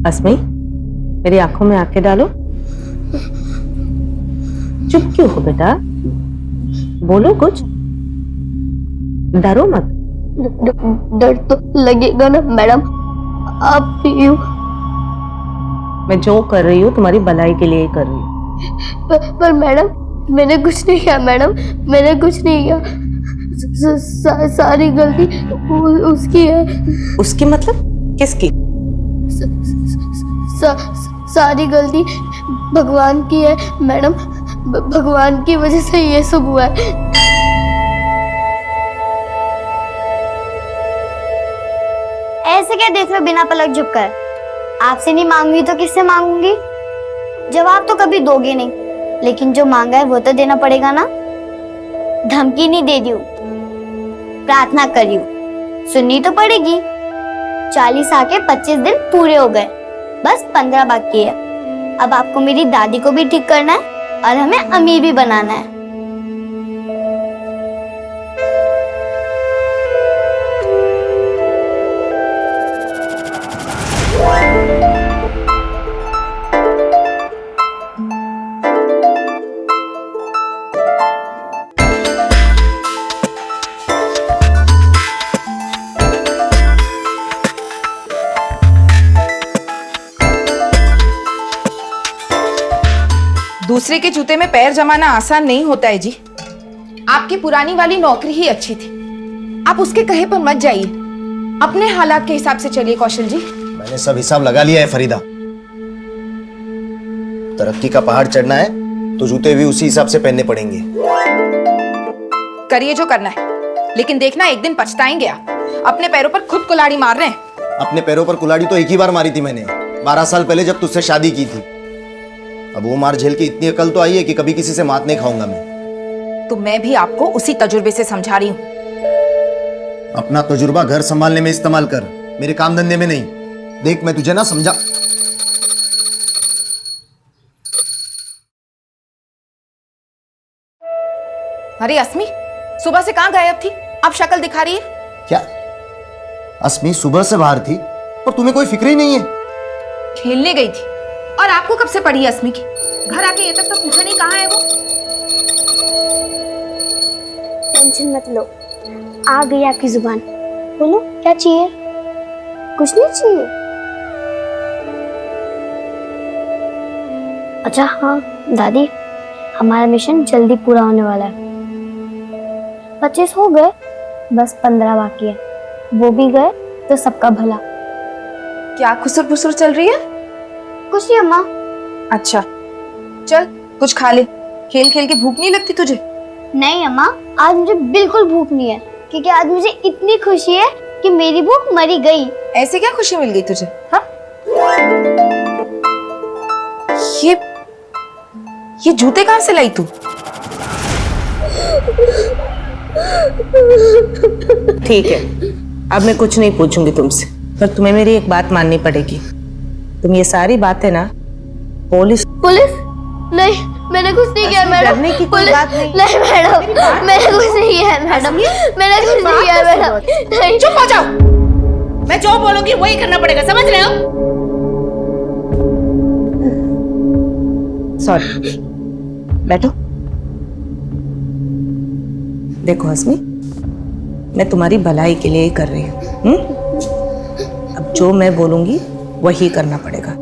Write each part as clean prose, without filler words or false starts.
अस्मी, मेरी आंखों में आंखें डालो। चुप क्यों हो बेटा? बोलो कुछ, डरो मत। डर तो लगेगा ना मैडम, आप यूं। मैं जो कर रही हूँ तुम्हारी भलाई के लिए ही कर रही हूँ। पर मैडम, मैंने कुछ नहीं किया मैडम, मैंने कुछ नहीं किया। सारी गलती उसकी है। उसकी मतलब किसकी? सारी गलती भगवान की है मैडम, भगवान की वजह से ये सब हुआ है। ऐसे क्या देख रहे हो बिना पलक झपकर? आपसे नहीं मांगूंगी तो किससे मांगूंगी? जवाब तो कभी दोगे नहीं, लेकिन जो मांगा है वो तो देना पड़ेगा ना। धमकी नहीं दे रही हूँ, प्रार्थना कर रही हूँ, सुननी तो पड़ेगी। 40 आके 25 दिन पूरे हो गए, बस 15 बाकी है। अब आपको मेरी दादी को भी ठीक करना है और हमें अमीर भी बनाना है। दूसरे के जूते में पैर जमाना आसान नहीं होता है जी। आपकी पुरानी वाली नौकरी ही अच्छी थी, आप उसके कहे पर मत जाइए, अपने हालात के हिसाब से चलिए कौशल जी। मैंने सब हिसाब लगा लिया है फरीदा। तरक्की का पहाड़ चढ़ना है तो जूते भी उसी हिसाब से पहनने पड़ेंगे। करिए जो करना है, लेकिन देखना एक दिन पछताएंगे आप। अपने पैरों पर खुद कुल्हाड़ी मार रहे हैं। अपने पैरों पर कुल्हाड़ी तो एक ही बार मारी थी मैंने, 12 साल पहले जब तुझसे शादी की थी। अब वो मार झेल की इतनी अकल तो आई है कि कभी किसी से मात नहीं खाऊंगा मैं। तो मैं भी आपको उसी तजुर्बे से समझा रही हूँ। अपना तजुर्बा घर संभालने में इस्तेमाल कर, मेरे काम धंधे में नहीं। देख मैं तुझे ना समझा। अरे अस्मी, सुबह से कहाँ गायब थी? आप शक्ल दिखा रही है। क्या अस्मी सुबह से बाहर थी और तुम्हें कोई फिक्र ही नहीं है? खेलने गई थी। और आपको कब से पड़ी है अस्मी की? घर आके ये तक तो पूछा नहीं कहाँ है वो। टेंशन मत लो, आ गई आपकी जुबान। बोलो क्या चाहिए? कुछ नहीं चाहिए? अच्छा हाँ दादी, हमारा मिशन जल्दी पूरा होने वाला है। 25 हो गए, बस 15 बाकी है। वो भी गए तो सबका भला। क्या खुसर फुसर चल रही है? कुछ नहीं अम्मा। अच्छा चल कुछ खा ले, खेल खेल के भूख नहीं लगती तुझे? नहीं अम्मा, आज मुझे बिल्कुल भूख नहीं है, क्योंकि आज मुझे इतनी खुशी है कि मेरी भूख मरी गई। ऐसे क्या खुशी मिल गई तुझे? हाँ, ये जूते कहाँ से लाई तू? ठीक है, अब मैं कुछ नहीं पूछूंगी तुमसे, पर तुम्हें मेरी एक बात माननी पड़ेगी। तुम ये सारी बातें ना पुलिस नहीं, मैंने कुछ नहीं किया मैडम। डरने की कोई बात नहीं। नहीं मैडम, मैंने कुछ नहीं किया मैडम, मैंने कुछ नहीं किया मैडम। नहीं, चुप हो जाओ, मैं जो बोलूंगी वही करना पड़ेगा, समझ रहे हो? सॉरी, बैठो। देखो अस्मी, मैं तुम्हारी भलाई के लिए ही कर रही हूँ। अब जो मैं बोलूंगी वही करना पड़ेगा।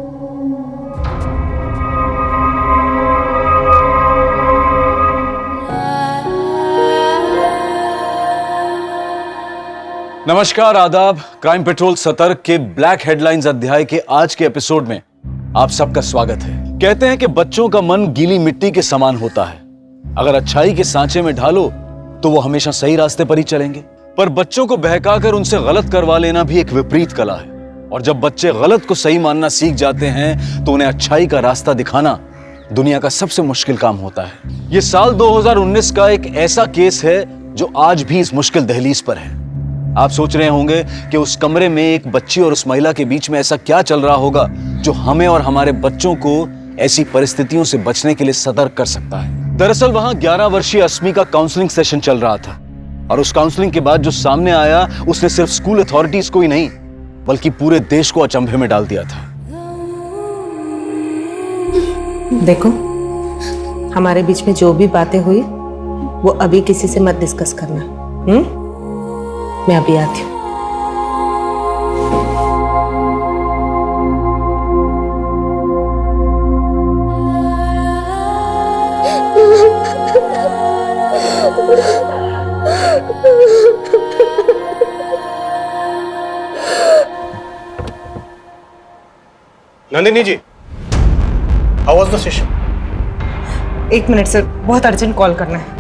नमस्कार, आदाब। क्राइम पेट्रोल सतर्क के ब्लैक हेडलाइंस अध्याय के आज के एपिसोड में आप सबका स्वागत है। कहते हैं कि बच्चों का मन गीली मिट्टी के समान होता है। अगर अच्छाई के सांचे में ढालो तो वो हमेशा सही रास्ते पर ही चलेंगे, पर बच्चों को बहकाकर उनसे गलत करवा लेना भी एक विपरीत कला है। और जब बच्चे गलत को सही मानना सीख जाते हैं तो उन्हें अच्छाई का रास्ता दिखाना दुनिया का सबसे मुश्किल काम होता है। ये साल 2019 का एक ऐसा केस है जो आज भी इस मुश्किल दहलीज पर है। आप सोच रहे होंगे कि उस कमरे में एक बच्ची और उस महिला के बीच में ऐसा क्या चल रहा होगा जो हमें और हमारे बच्चों को ऐसी परिस्थितियों से बचने के लिए सतर्क कर सकता है। दरअसल वहां 11 वर्षीय अस्मी का काउंसलिंग सेशन चल रहा था और उस काउंसलिंग के बाद जो सामने आया उसने सिर्फ स्कूल अथॉरिटीज को ही नहीं बल्कि पूरे देश को अचंभे में डाल दिया था। देखो, हमारे बीच में जो भी बातें हुई वो अभी किसी से मत डिस्कस करना। मैं अभी आती हूँ। Nandini ji, how was the session? 1 minute sir, बहुत अर्जेंट कॉल करना है।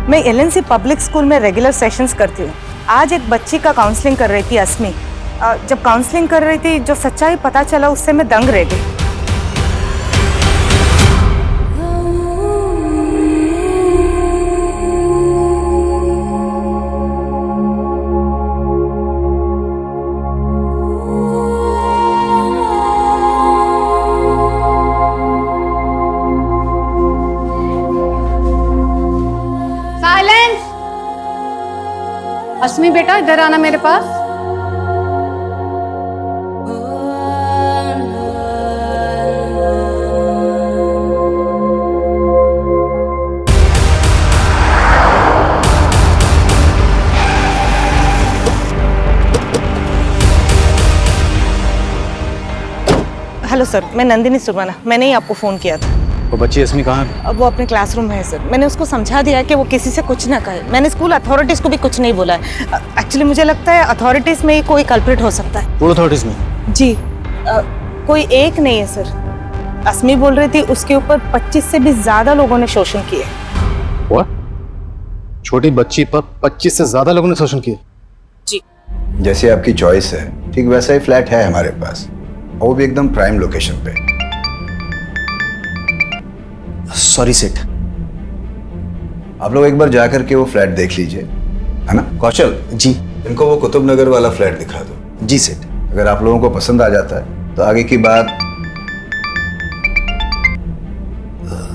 मैं एलएनसी पब्लिक स्कूल में रेगुलर सेशंस करती हूँ। आज एक बच्ची का काउंसलिंग कर रही थी अस्मी। जब काउंसलिंग कर रही थी, जो सच्चाई पता चला उससे मैं दंग रह गई। अस्मी बेटा, इधर आना मेरे पास। हेलो सर, मैं नंदिनी सुरवाना। मैंने ही आपको फ़ोन किया था। वो बच्ची अस्मी कहाँ है? अब वो अपने क्लासरूम में है सर। मैंने उसको समझा दिया है कि वो किसी से कुछ ना कहे। मैंने स्कूल अथॉरिटीज़ को भी कुछ नहीं बोला है। एक्चुअली मुझे लगता है अथॉरिटीज़ में ही कोई कल्प्रिट हो सकता है। स्कूल अथॉरिटीज में? जी, कोई एक नहीं है सर। अस्मी बोल रही थी उसके ऊपर 25 से भी ज़्यादा लोगों ने शोषण किए। What? छोटी बच्ची पर 25 से ज्यादा लोगों ने शोषण किया? जी। जैसे आपकी चॉइस है, ठीक वैसा ही फ्लैट है हमारे पास, और वो भी एकदम प्राइम लोकेशन पे। सॉरी सेठ। आप लोग एक बार जाकर के वो फ्लैट देख लीजिए, है ना? कौशल जी। इनको वो कुतुब नगर वाला फ्लैट दिखा दो। जी सेठ। अगर आप लोगों को पसंद आ जाता है तो आगे की बात।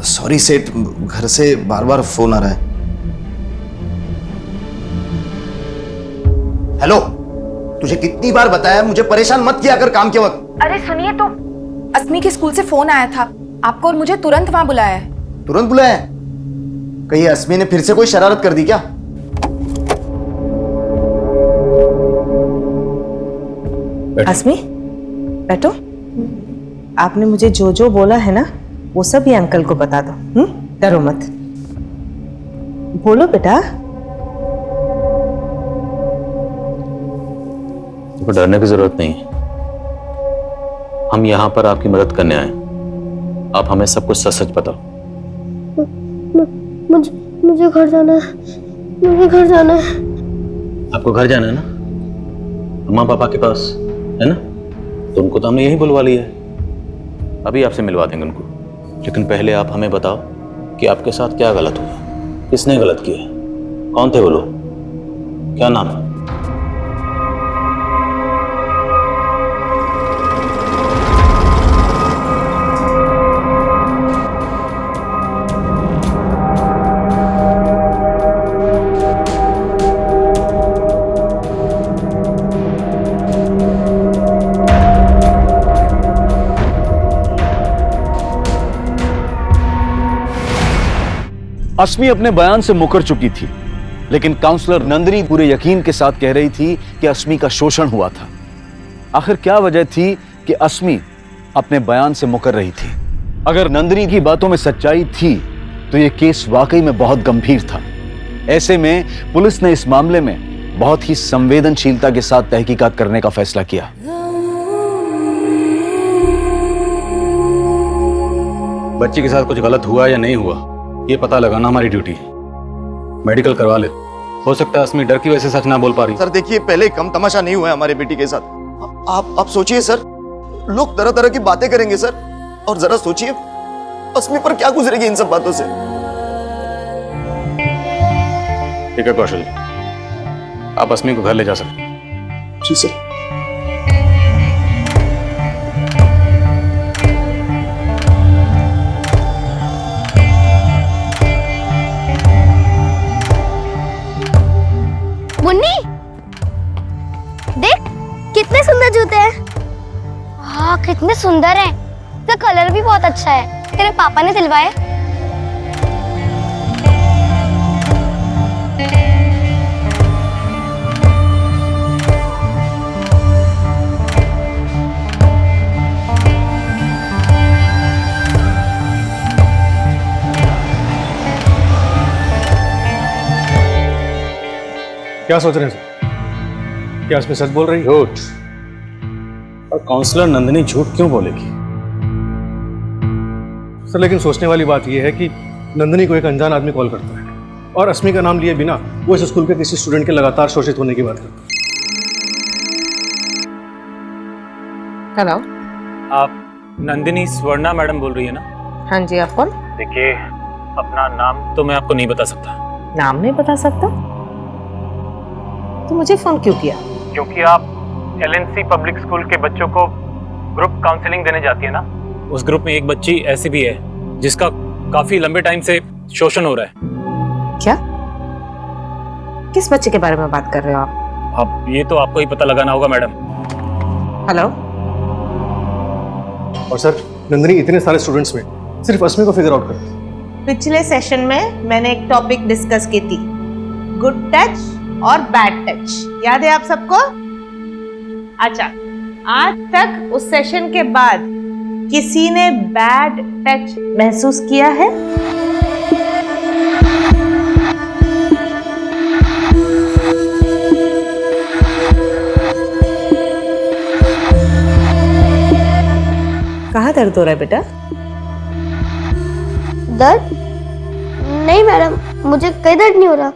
सॉरी सेठ, घर से बार बार फोन आ रहा है। हेलो, तुझे कितनी बार बताया मुझे परेशान मत किया कर काम के वक्त। अरे सुनिए तो, अस्मी के स्कूल से फोन आया था आपको और मुझे तुरंत वहां बुलाया है। तुरंत बुलाया है? कहीं अस्मी ने फिर से कोई शरारत कर दी क्या? अस्मी, बैठो। आपने मुझे जो जो बोला है ना, वो सब ये अंकल को बता दो। डरो मत। बोलो बेटा। तो डरने की जरूरत नहीं है। हम यहाँ पर आपकी मदद करने आए। आप हमें सब कुछ सच सच बताओ। मुझे घर जाना है। मुझे घर जाना है। आपको घर जाना है ना, अम्मा पापा के पास, है ना? तो उनको तो हमने यही बुलवा लिया है। अभी आपसे मिलवा देंगे उनको। लेकिन पहले आप हमें बताओ कि आपके साथ क्या गलत हुआ, किसने गलत किया, कौन थे वो लोग, क्या नाम है? अस्मी अपने बयान से मुकर चुकी थी, लेकिन काउंसलर नंदिनी पूरे यकीन के साथ कह रही थी कि अस्मी का शोषण हुआ था। आखिर क्या वजह थी कि अस्मी अपने बयान से मुकर रही थी? अगर नंदिनी की बातों में सच्चाई थी तो यह केस वाकई में बहुत गंभीर था। ऐसे में पुलिस ने इस मामले में बहुत ही संवेदनशीलता के साथ तहकीकात करने का फैसला किया। बच्ची के साथ कुछ गलत हुआ या नहीं हुआ, ये पता लगाना हमारी ड्यूटी है। मेडिकल करवा ले। हो सकता है अस्मी डर की वजह से सच ना बोल पा रही। सर देखिए, पहले कम तमाशा नहीं हुआ है हमारे बेटी के साथ। आप सोचिए सर, लोग तरह तरह की बातें करेंगे सर। और जरा सोचिए अस्मी पर क्या गुजरेगी इन सब बातों से। ठीक है कौशल, आप अस्मी को घर ले जा सकते हैं। जी सर। देख कितने सुंदर जूते हैं। हाँ कितने सुंदर हैं। इसका कलर भी बहुत अच्छा है। तेरे पापा ने सिलवाए? क्या सोच रहे हैं सर? क्या इसमें सच बोल रही है? झूठ। और काउंसलर नंदिनी झूठ क्यों बोलेगी? सर लेकिन सोचने वाली बात यह है कि नंदिनी को एक अनजान आदमी कॉल करता है और अस्मी का नाम लिए बिना वो इस स्कूल के किसी स्टूडेंट के लगातार शोषित होने की बात करता है। हेलो। आप नंदिनी स्वर्णा मैडम बोल रही है ना? हाँ जी, आप कौन? देखिए, अपना नाम तो मैं आपको नहीं बता सकता। नाम नहीं बता सकता? तो मुझे फोन क्यों किया? क्योंकि आप LNC पब्लिक स्कूल के बच्चों को ग्रुप काउंसलिंग देने जाती है ना। उस ग्रुप में एक बच्ची ऐसी भी है जिसका काफी लंबे टाइम से शोषण हो रहा है। क्या? किस बच्चे के बारे में बात कर रहे हो आप? अब ये तो आपको ही पता लगाना होगा मैडम। हेलो। और सर नंदिनी इतने सारे स्टूडेंट्स में सिर्फ अस्मी को फिगर आउट करती है। पिछले सेशन में मैंने एक टॉपिक डिस्कस की थी, गुड टच और बैड टच। याद है आप सबको? अच्छा, आज तक उस सेशन के बाद किसी ने बैड टच महसूस किया है? कहाँ दर्द हो रहा है बेटा? दर्द? नहीं मैडम, मुझे कहीं दर्द नहीं हो रहा।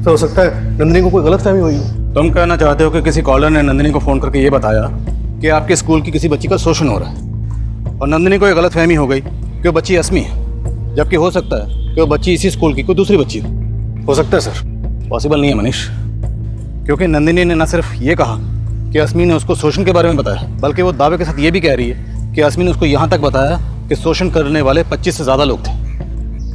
तो हो सकता है नंदिनी को कोई गलतफहमी हुई हो। तुम कहना चाहते हो कि किसी कॉलर ने नंदिनी को फोन करके ये बताया कि आपके स्कूल की किसी बच्ची का शोषण हो रहा है और नंदिनी को ये गलतफहमी हो गई कि वो बच्ची अस्मी है, जबकि हो सकता है कि वो बच्ची इसी स्कूल की कोई दूसरी बच्ची हो सकता है सर। पॉसिबल नहीं है मनीष, क्योंकि नंदिनी ने न सिर्फ ये कहा कि अस्मी ने उसको शोषण के बारे में बताया, बल्कि वो दावे के साथ ये भी कह रही है कि अस्मी ने उसको यहाँ तक बताया कि शोषण करने वाले 25 से ज़्यादा लोग थे।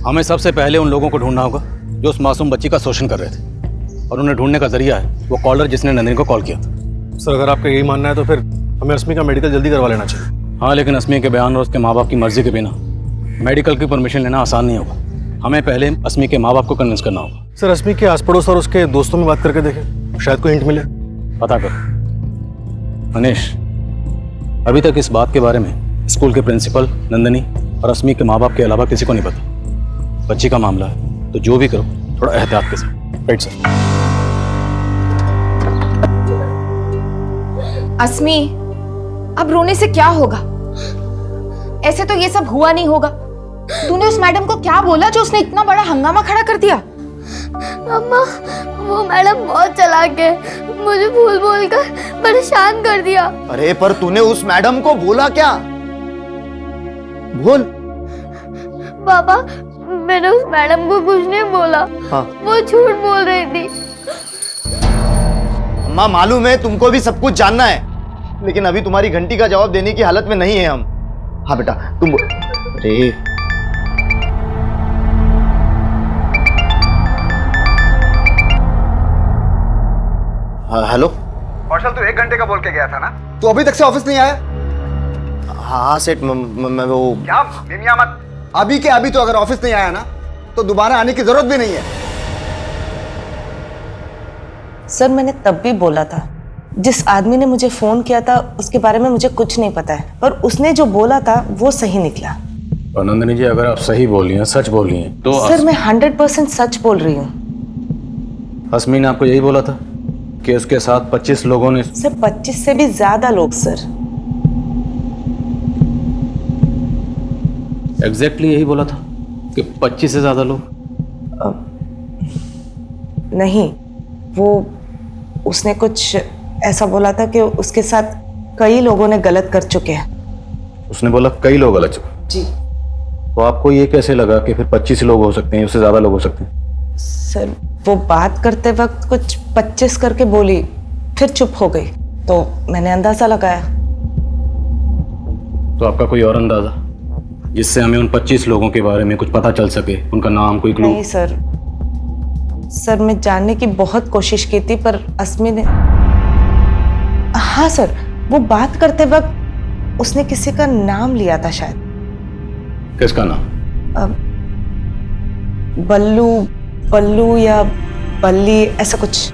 हमें सबसे पहले उन लोगों को ढूंढना होगा जो उस मासूम बच्ची का शोषण कर रहे थे, और उन्हें ढूंढने का जरिया है वो कॉलर जिसने नंदिनी को कॉल किया था। सर अगर आपका यही मानना है तो फिर हमें अस्मी का मेडिकल जल्दी करवा लेना चाहिए। हाँ, लेकिन अस्मी के बयान और उसके माँ बाप की मर्जी के बिना मेडिकल की परमिशन लेना आसान नहीं होगा। हमें पहले अस्मी के माँ बाप को कन्विंस करना होगा। सर अस्मी के आस पड़ोस और उसके दोस्तों में बात करके देखें, शायद कोई हिंट मिले। पता कर मनीष, अभी तक इस बात के बारे में स्कूल के प्रिंसिपल, नंदिनी और अस्मी के माँ बाप के अलावा किसी को नहीं पता। बच्ची का मामला है तो जो भी करो थोड़ा एहतियात के साथ। Right sir. अस्मी, अब रोने से क्या होगा? ऐसे तो ये सब हुआ नहीं होगा। तूने उस मैडम को क्या बोला जो उसने इतना बड़ा हंगामा खड़ा कर दिया? अम्मा, वो मैडम बहुत चालाक है, मुझे भूल बोल कर परेशान कर दिया। अरे पर तूने उस मैडम को बोला क्या? बोल। पापा, मैंने उस मैडम को कुछ नहीं बोला। हाँ। वो झूठ बोल रही थी। अम्मा मालूम है तुमको भी सब कुछ जानना है, लेकिन अभी तुम्हारी घंटी का जवाब देने की हालत में नहीं है हम। हाँ बेटा तुम अरे हाँ, हेलो कौशल, तू 1 घंटे का बोल के गया था ना? तू अभी तक से ऑफिस नहीं आया? हाँ सेठ, मैं वो क्या मिमिया मत। अभी के अभी तो अगर ऑफिस नहीं आया ना तो दोबारा आने की जरूरत भी नहीं है। सर मैंने तब भी बोला था, जिस आदमी ने मुझे फोन किया था उसके बारे में मुझे कुछ नहीं पता है, पर उसने जो बोला था वो सही निकला। और नंदिनी जी, अगर आप सही बोल रही हैं, सच बोल रही हैं तो सर मैं 100% सच बोल रही हूँ। अस्मी ने आपको यही बोला था कि उसके साथ 25 लोगों ने? सर 25 से भी ज्यादा लोग सर। एग्जैक्टली यही बोला था कि 25 से ज्यादा लोग? नहीं, वो उसने कुछ ऐसा बोला था कि उसके साथ कई लोगों ने गलत कर चुके हैं। उसने बोला कई लोग गलत चुके? जी। तो आपको ये कैसे लगा कि फिर 25 लोग हो सकते हैं, उससे ज्यादा लोग हो सकते हैं? सर वो बात करते वक्त कुछ 25 करके बोली, फिर चुप हो गई, तो मैंने अंदाजा लगाया। तो आपका कोई और अंदाजा जिससे हमें उन 25 लोगों के बारे में कुछ पता चल सके, उनका नाम, कोई क्लू? नहीं सर, मैं जानने की बहुत कोशिश की थी, पर अस्मी ने हाँ सर, वो बात करते वक्त उसने किसी का नाम लिया था शायद। किसका नाम? बल्लू, बल्लू या बल्ली, ऐसा कुछ।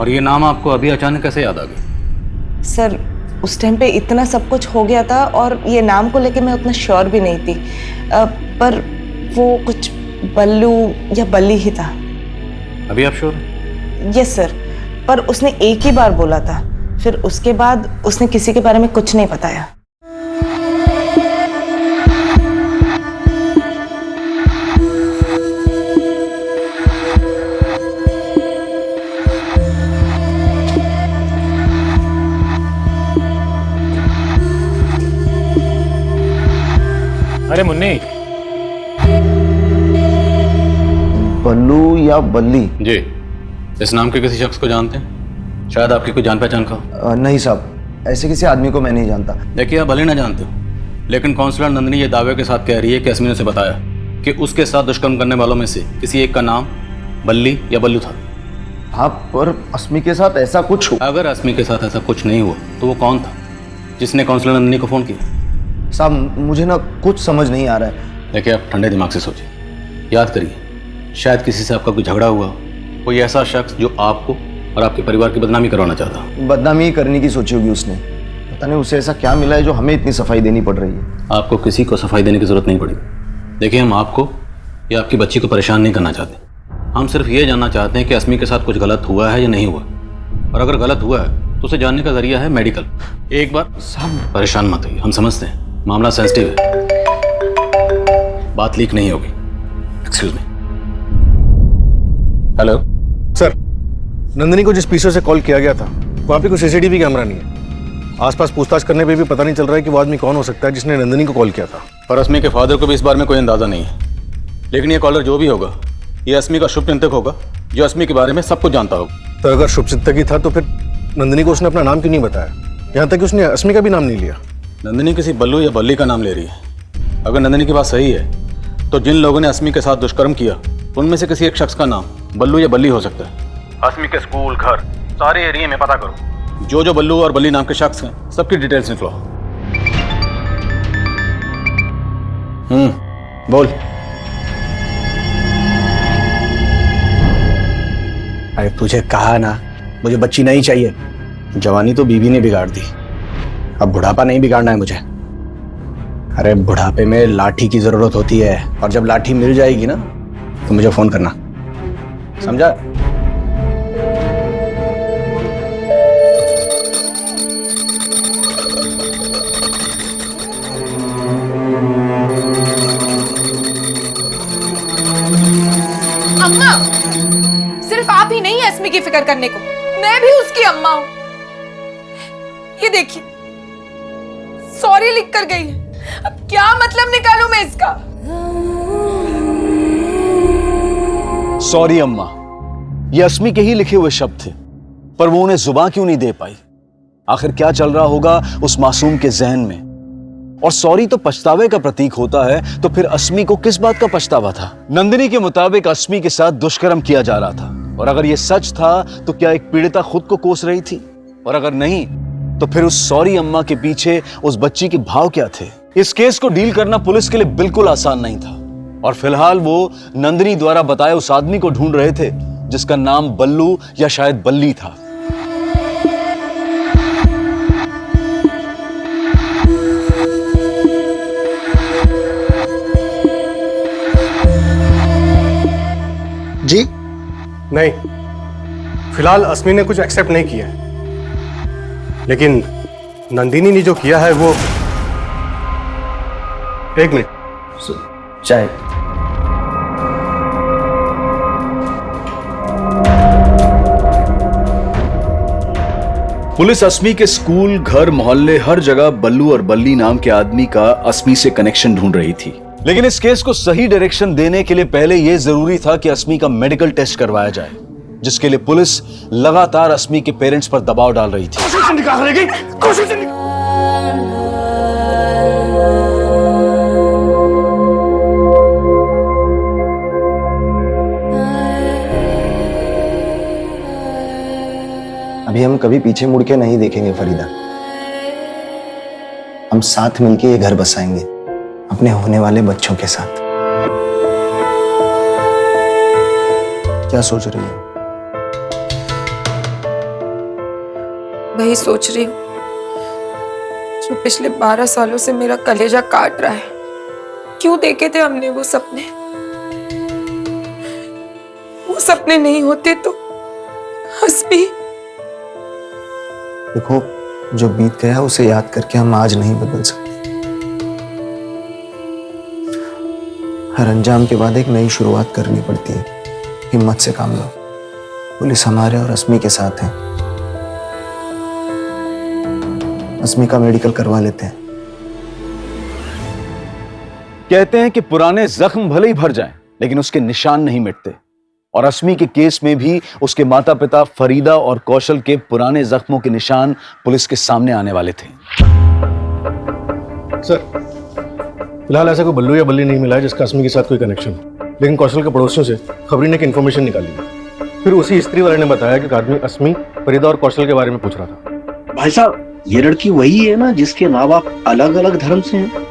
और ये नाम आपको अभी अचानक कैसे याद आ गया? सर उस टाइम पे इतना सब कुछ हो गया था और ये नाम को लेके मैं उतना श्योर भी नहीं थी, पर वो कुछ बल्लू या बल्ली ही था। अभी आप श्योर? यस सर, पर उसने एक ही बार बोला था, फिर उसके बाद उसने किसी के बारे में कुछ नहीं बताया। अरे मुन्नी, बल्लू या बल्ली? जी, इस नाम के किसी शख्स को जानते हैं? शायद आपकी कोई जान पहचान का? नहीं साहब, ऐसे किसी आदमी को मैं नहीं जानता। देखिए, आप भले ना जानते हो, लेकिन काउंसलर नंदिनी ये दावे के साथ कह रही है कि अस्मी ने उसे बताया कि उसके साथ दुष्कर्म करने वालों में से किसी एक का नाम बल्ली या बल्लू था। हाँ, पर अस्मी के साथ ऐसा कुछ अगर अस्मी के साथ ऐसा कुछ नहीं हुआ तो वो कौन था जिसने काउंसलर नंदिनी को फ़ोन किया? साहब मुझे ना कुछ समझ नहीं आ रहा है। देखिए, आप ठंडे दिमाग से सोचिए, याद करिए, शायद किसी से आपका कोई झगड़ा हुआ हो, कोई ऐसा शख्स जो आपको और आपके परिवार की बदनामी करवाना चाहता हो। बदनामी करने की सोची होगी उसने, पता नहीं उसे ऐसा क्या मिला है जो हमें इतनी सफाई देनी पड़ रही है। आपको किसी को सफाई देने की जरूरत नहीं पड़ी। देखिए, हम आपको या आपकी बच्ची को परेशान नहीं करना चाहते, हम सिर्फ ये जानना चाहते हैं कि अस्मी के साथ कुछ गलत हुआ है या नहीं हुआ, और अगर गलत हुआ है तो उसे जानने का जरिया है मेडिकल। एक बार साहब परेशान मत होइए, हम समझते हैं मामला सेंसिटिव है, बात लीक नहीं होगी। Excuse me. Hello sir, Nandini को जिस पीछे से कॉल किया गया था वहाँ पे कोई सीसीटीवी कैमरा नहीं है। आसपास पूछताछ करने पे भी पता नहीं चल रहा है कि वो आदमी कौन हो सकता है जिसने नंदिनी को कॉल किया था। और अस्मी के फादर को भी इस बारे में कोई अंदाजा नहीं है, लेकिन ये कॉलर जो भी होगा ये अस्मी का शुभचिंतक होगा जो अस्मी के बारे में सब कुछ जानता होगा। तो अगर शुभचिंतक ही था तो फिर नंदिनी को उसने अपना नाम क्यों नहीं बताया? यहाँ तक कि उसने अस्मी का भी नाम नहीं लिया। नंदिनी किसी बल्लू या बल्ली का नाम ले रही है। अगर नंदिनी की बात सही है तो जिन लोगों ने अस्मी के साथ दुष्कर्म किया उनमें से किसी एक शख्स का नाम बल्लू या बल्ली हो सकता है। अस्मी के स्कूल, घर, सारे एरिया में पता करो, जो जो बल्लू और बल्ली नाम के शख्स हैं सबकी डिटेल्स निकलो। बोल। अरे तुझे कहा ना, मुझे बच्ची नहीं चाहिए। जवानी तो बीवी ने बिगाड़ दी, अब बुढ़ापा नहीं बिगाड़ना है मुझे। अरे बुढ़ापे में लाठी की जरूरत होती है, और जब लाठी मिल जाएगी ना तो मुझे फोन करना, समझा? अम्मा, सिर्फ आप ही नहीं है अस्मी की फिक्र करने को, मैं भी उसकी अम्मा हूं। ये देखिए, सॉरी लिख कर गई है। अब क्या मतलब निकालूं मैं इसका? सॉरी अम्मा, ये अस्मी के ही लिखे हुए शब्द थे, पर वो उन्हें जुबान क्यों नहीं दे पाई? आखिर क्या चल रहा होगा उस मासूम के जहन में? और सॉरी तो पछतावे का प्रतीक होता है, तो फिर अस्मी को किस बात का पछतावा था? नंदिनी के मुताबिक अस्मी के साथ दुष्कर्म किया जा रहा था, और अगर यह सच था तो क्या एक पीड़िता खुद को कोस रही थी? और अगर नहीं तो फिर उस सॉरी अम्मा के पीछे उस बच्ची के भाव क्या थे? इस केस को डील करना पुलिस के लिए बिल्कुल आसान नहीं था, और फिलहाल वो नंदिनी द्वारा बताए उस आदमी को ढूंढ रहे थे जिसका नाम बल्लू या शायद बल्ली था। जी नहीं, फिलहाल अस्मी ने कुछ एक्सेप्ट नहीं किया, लेकिन नंदिनी ने जो किया है वो। एक मिनट, चाय। पुलिस अस्मी के स्कूल, घर, मोहल्ले, हर जगह बल्लू और बल्ली नाम के आदमी का अस्मी से कनेक्शन ढूंढ रही थी, लेकिन इस केस को सही डायरेक्शन देने के लिए पहले यह जरूरी था कि अस्मी का मेडिकल टेस्ट करवाया जाए, जिसके लिए पुलिस लगातार अस्मी के पेरेंट्स पर दबाव डाल रही थी। अभी अभी हम कभी पीछे मुड़ के नहीं देखेंगे फरीदा। हम साथ मिलके ये घर बसाएंगे अपने होने वाले बच्चों के साथ। क्या सोच रही हो? वही सोच रही हूँ जो पिछले 12 सालों से मेरा कलेजा काट रहा है। क्यों देखे थे हमने वो सपने? वो सपने नहीं होते तो हस्बी। देखो, जो बीत गया उसे याद करके हम आज नहीं बदल सकते। हर अंजाम के बाद एक नई शुरुआत करनी पड़ती है। हिम्मत से काम लो। पुलिस हमारे और अस्मी के साथ है। अस्मी का मेडिकल करवा लेते हैं। कहते हैं कि पुराने जख्म भले ही भर जाएं, लेकिन उसके निशान नहीं मिटते। और अस्मी के केस में भी उसके माता पिता फरीदा और कौशल के पुराने जख्मों के निशान पुलिस के सामने आने वाले थे। सर, फिलहाल ऐसा कोई बल्लू या बल्ली नहीं मिला है जिसका अस्मी के साथ कोई कनेक्शन हो, लेकिन कौशल के पड़ोसियों से खबरी ने एक इन्फॉर्मेशन निकाली है। फिर उसी स्त्री वाले ने बताया कि एक आदमी अस्मी, फरीदा और कौशल के बारे में पूछ रहा था। भाई साहब, ये लड़की वही है ना जिसके माँ बाप अलग अलग धर्म से हैं?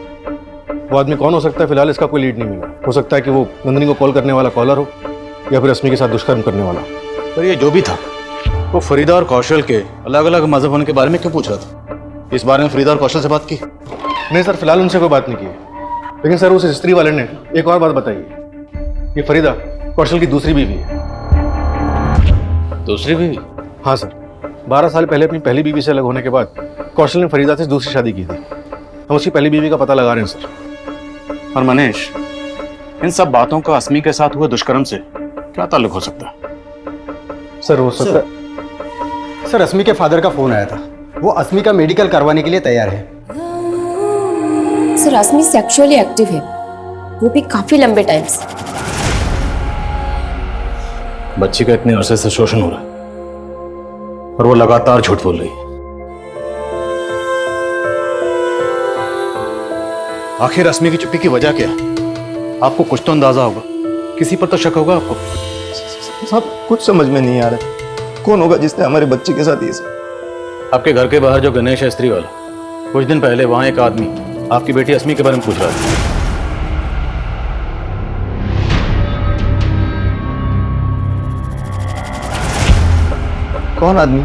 वो आदमी कौन हो सकता है, फिलहाल इसका कोई लीड नहीं मिला। हो सकता है कि वो नंदिनी को कॉल करने वाला कॉलर हो या फिर अस्मी के साथ दुष्कर्म करने वाला। पर ये जो भी था, वो फरीदा और कौशल के अलग अलग मजहब होने के बारे में क्यों पूछ रहा था? इस बारे में फरीदा और कौशल से बात की? नहीं सर, फिलहाल उनसे कोई बात नहीं की। लेकिन सर, उस स्त्री वाले ने एक और बात बताई है। ये फरीदा कौशल की दूसरी बीवी है। दूसरी बीवी? हाँ सर, 12 साल पहले अपनी पहली बीवी से अलग होने के बाद कौशल ने फरीदा से दूसरी शादी की थी। हम उसकी पहली बीवी का पता लगा रहे हैं सर। और मनीष, इन सब बातों का अस्मी के साथ हुए दुष्कर्म से क्या ताल्लुक हो सकता है? सर, हो सकता है। सर, अस्मी के फादर का फोन आया था। वो अस्मी का मेडिकल करवाने के लिए तैयार है। सर, अस्मी सेक्सुअली एक्टिव है, वो भी काफी लंबे टाइम से। बच्ची का इतने अरसे से शोषण हो रहा है और वो लगातार झूठ बोल रही है। आखिर अस्मी की चुप्पी की वजह क्या है? आपको कुछ तो अंदाजा होगा, किसी पर तो शक होगा आपको। साहब, कुछ समझ में नहीं आ रहा। कौन होगा जिसने हमारे बच्चे के साथ ये सब? आपके घर के बाहर जो गणेश है स्त्री वाला, कुछ दिन पहले वहां एक आदमी आपकी बेटी अस्मी के बारे में पूछ रहा था। कौन आदमी?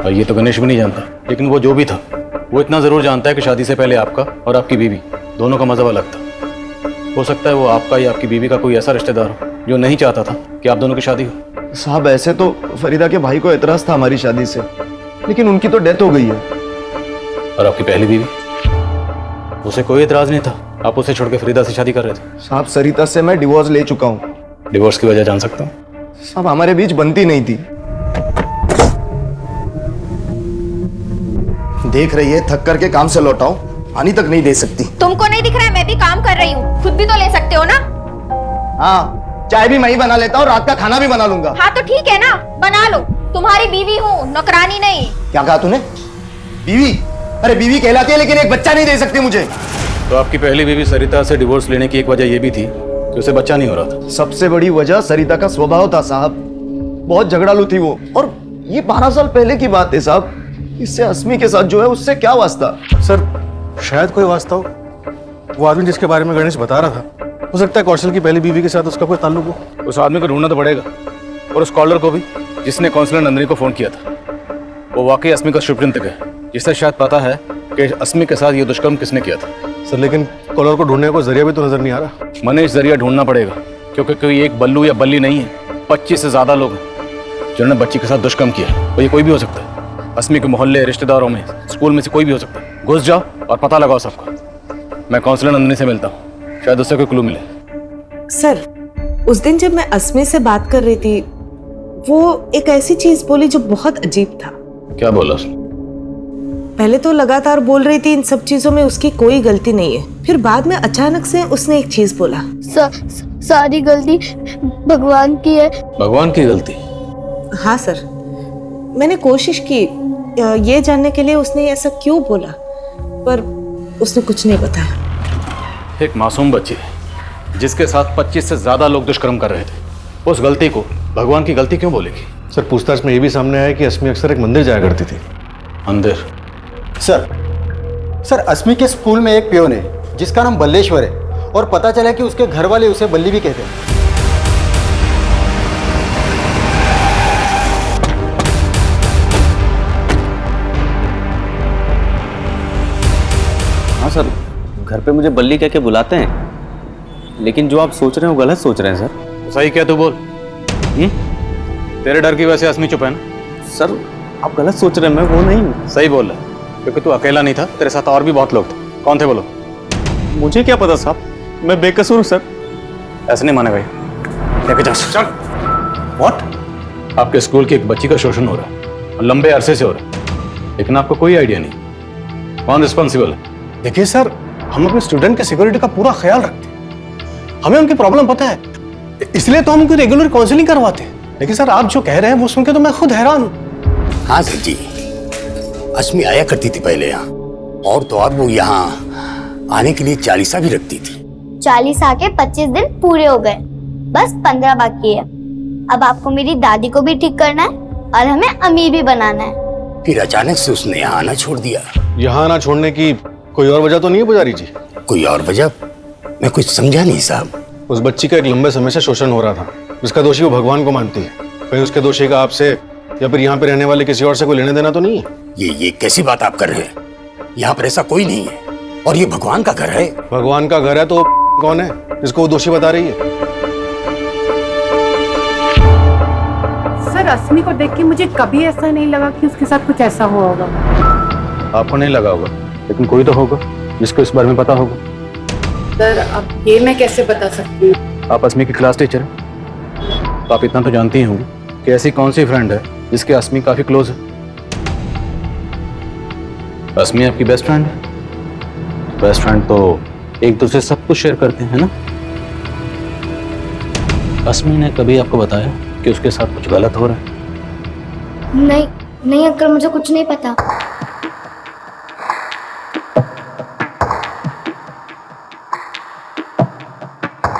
और ये तो गणेश भी नहीं जानता, लेकिन वो जो भी था, वो इतना जरूर जानता है कि शादी से पहले आपका और आपकी बीवी दोनों का मजहब अलग था। हो सकता है वो आपका या आपकी बीवी का कोई ऐसा रिश्तेदार हो जो नहीं चाहता था कि आप दोनों की शादी हो। साहब, ऐसे तो फरीदा के भाई को एतराज था हमारी शादी से, लेकिन उनकी तो डेथ हो गई है। और आपकी पहली बीवी, उसे कोई एतराज नहीं था, आप उसे छोड़ के फरीदा से शादी कर रहे थे। साहब, सरिता से मैं डिवोर्स ले चुका हूँ। डिवोर्स की वजह जान सकता हूँ? साहब, हमारे बीच बनती नहीं थी। देख रही है, थक करके काम से लौटाओ, पानी तक नहीं दे सकती। तुमको नहीं दिख रहा है मैं भी काम कर रही हूँ, खुद भी तो ले सकते हो ना। हाँ, चाय भी मैं ही बना लेता हूँ, रात का खाना भी बना लूंगा। हाँ तो ठीक है ना, बना लो। तुम्हारी बीवी हूँ, नौकरानी नहीं। क्या कहा तूने? बीवी? अरे बीवी कहलाती है, लेकिन एक बच्चा नहीं दे सकती मुझे। तो आपकी पहली बीवी सरिता से डिवोर्स लेने की एक वजह यह भी थी कि उसे बच्चा नहीं हो रहा था। सबसे बड़ी वजह सरिता का स्वभाव था साहब। बहुत झगड़ालू थी वो, और ये 12 साल पहले की बात है साहब। इससे अस्मी के साथ जो है उससे क्या वास्ता? सर, शायद कोई वास्ता हो। वो आदमी जिसके बारे में गणेश बता रहा था, हो सकता है कौशल की पहली बीवी के साथ उसका कोई ताल्लुक हो। उस आदमी को ढूंढना तो पड़ेगा, और उस कॉलर को भी जिसने काउंसलर नंदिनी को फोन किया था। वो वाकई अस्मी का शुभचिंतक है, जिसे शायद पता है कि अस्मी के साथ ये दुष्कर्म किसने किया था। सर, लेकिन कॉलर को ढूंढने को जरिया भी तो नजर नहीं आ रहा। मनीष, जरिया ढूंढना पड़ेगा, क्योंकि कोई एक बल्लू या बल्ली नहीं है, 25 से ज्यादा लोग हैं जिन्होंने बच्ची के साथ दुष्कर्म किया। और ये कोई भी हो सकता है, अस्मी के मोहल्ले, रिश्तेदारों में, स्कूल में से कोई भी हो सकता है। घुस जाओ और पता लगाओ सबका। मैं काउंसलर नंदिनी से मिलता हूँ, शायद उससे कोई क्लू मिले। सर, उस दिन जब मैं अस्मी से बात कर रही थी, वो एक ऐसी चीज बोली जो बहुत अजीब था। क्या बोला उसने? पहले तो लगातार बोल रही थी इन सब चीजों में उसकी कोई गलती नहीं है, फिर बाद में अचानक से उसने एक चीज बोला। सारी गलती भगवान की है। भगवान की गलती? हाँ सर, मैंने कोशिश की ये जानने के लिए उसने ऐसा क्यों बोला, पर उसने कुछ नहीं बताया। एक मासूम बच्ची है जिसके साथ 25 से ज्यादा लोग दुष्कर्म कर रहे थे, उस गलती को भगवान की गलती क्यों बोलेगी? सर पूछताछ में ये भी सामने आया कि अस्मी अक्सर एक मंदिर जाया करती थी। मंदिर? सर अस्मी के स्कूल में एक पियोन है जिसका नाम बल्लेश्वर है, और पता चला कि उसके घर वाले उसे बल्ली भी कहते हैं। हाँ सर, घर पे मुझे बल्ली कह के बुलाते हैं, लेकिन जो आप सोच रहे हो गलत सोच रहे हैं सर। सही क्या तू बोल? तेरे डर की वजह से अस्मी चुप है ना? सर आप गलत सोच रहे हैं, मैं वो नहीं हूँ। सही बोल रहा है, क्योंकि तू अकेला नहीं था, तेरे साथ और भी बहुत लोग थे। कौन थे बोलो? मुझे क्या पता साहब, मैं बेकसूर हूँ सर। ऐसे नहीं माने भाई, लेके जा। चल। व्हाट? आपके स्कूल की एक बच्ची का शोषण हो रहा है और लंबे अरसे से हो रहा है, लेकिन आपको कोई आइडिया नहीं कौन रिस्पॉन्सिबल है। देखिए सर, हम अपने स्टूडेंट के सिक्योरिटी का पूरा ख्याल रखते हैं, हमें उनकी प्रॉब्लम पता है, इसलिए तो हम उनको रेगुलर काउंसलिंग करवाते हैं। लेकिन सर आप जो कह रहे हैं वो सुन के तो मैं खुद हैरान हूँ। हाँ सर जी, अस्मी आया करती थी पहले यहाँ, और तो और वो यहाँ आने के लिए 40 भी रखती थी। 40 आके 25 दिन पूरे हो गए, बस 15 बाकी है। अब आपको मेरी दादी को भी ठीक करना है और हमें अमीर भी बनाना है। फिर अचानक से उसने यहाँ आना छोड़ दिया। यहाँ आना छोड़ने की कोई और वजह तो नहीं है पुजारी जी? कोई और वजह? मैं कुछ समझा नहीं साहब। उस बच्ची का एक लंबे समय से शोषण हो रहा था, जिसका दोषी वो भगवान को मानती है। कहीं उसके दोषी का आपसे या फिर यहाँ पे रहने वाले किसी और से कोई लेने देना तो नहीं है? ये कैसी बात आप कर रहे हैं? यहाँ पर ऐसा कोई नहीं है, और ये भगवान का घर है। भगवान का घर है तो कौन है जिसको वो दोषी बता रही है? सर अस्मी को देख के मुझे कभी ऐसा नहीं लगा कि उसके साथ कुछ ऐसा हुआ होगा। आपको नहीं लगा होगा, लेकिन कोई तो होगा जिसको इस बारे में पता होगा। सर अब ये मैं कैसे बता सकती हूँ? आप अस्मी की क्लास टीचर हैं, तो आप इतना तो जानती ही होंगी कि ऐसी कौन सी फ्रेंड है जिसके अस्मी काफी क्लोज है। अस्मी आपकी बेस्ट फ्रेंड है। बेस्ट फ्रेंड तो एक दूसरे सब कुछ शेयर करते हैं ना। अस्मी ने कभी आपको बताया कि उसके साथ कुछ गलत हो रहा है? नहीं अंकल, मुझे कुछ नहीं पता।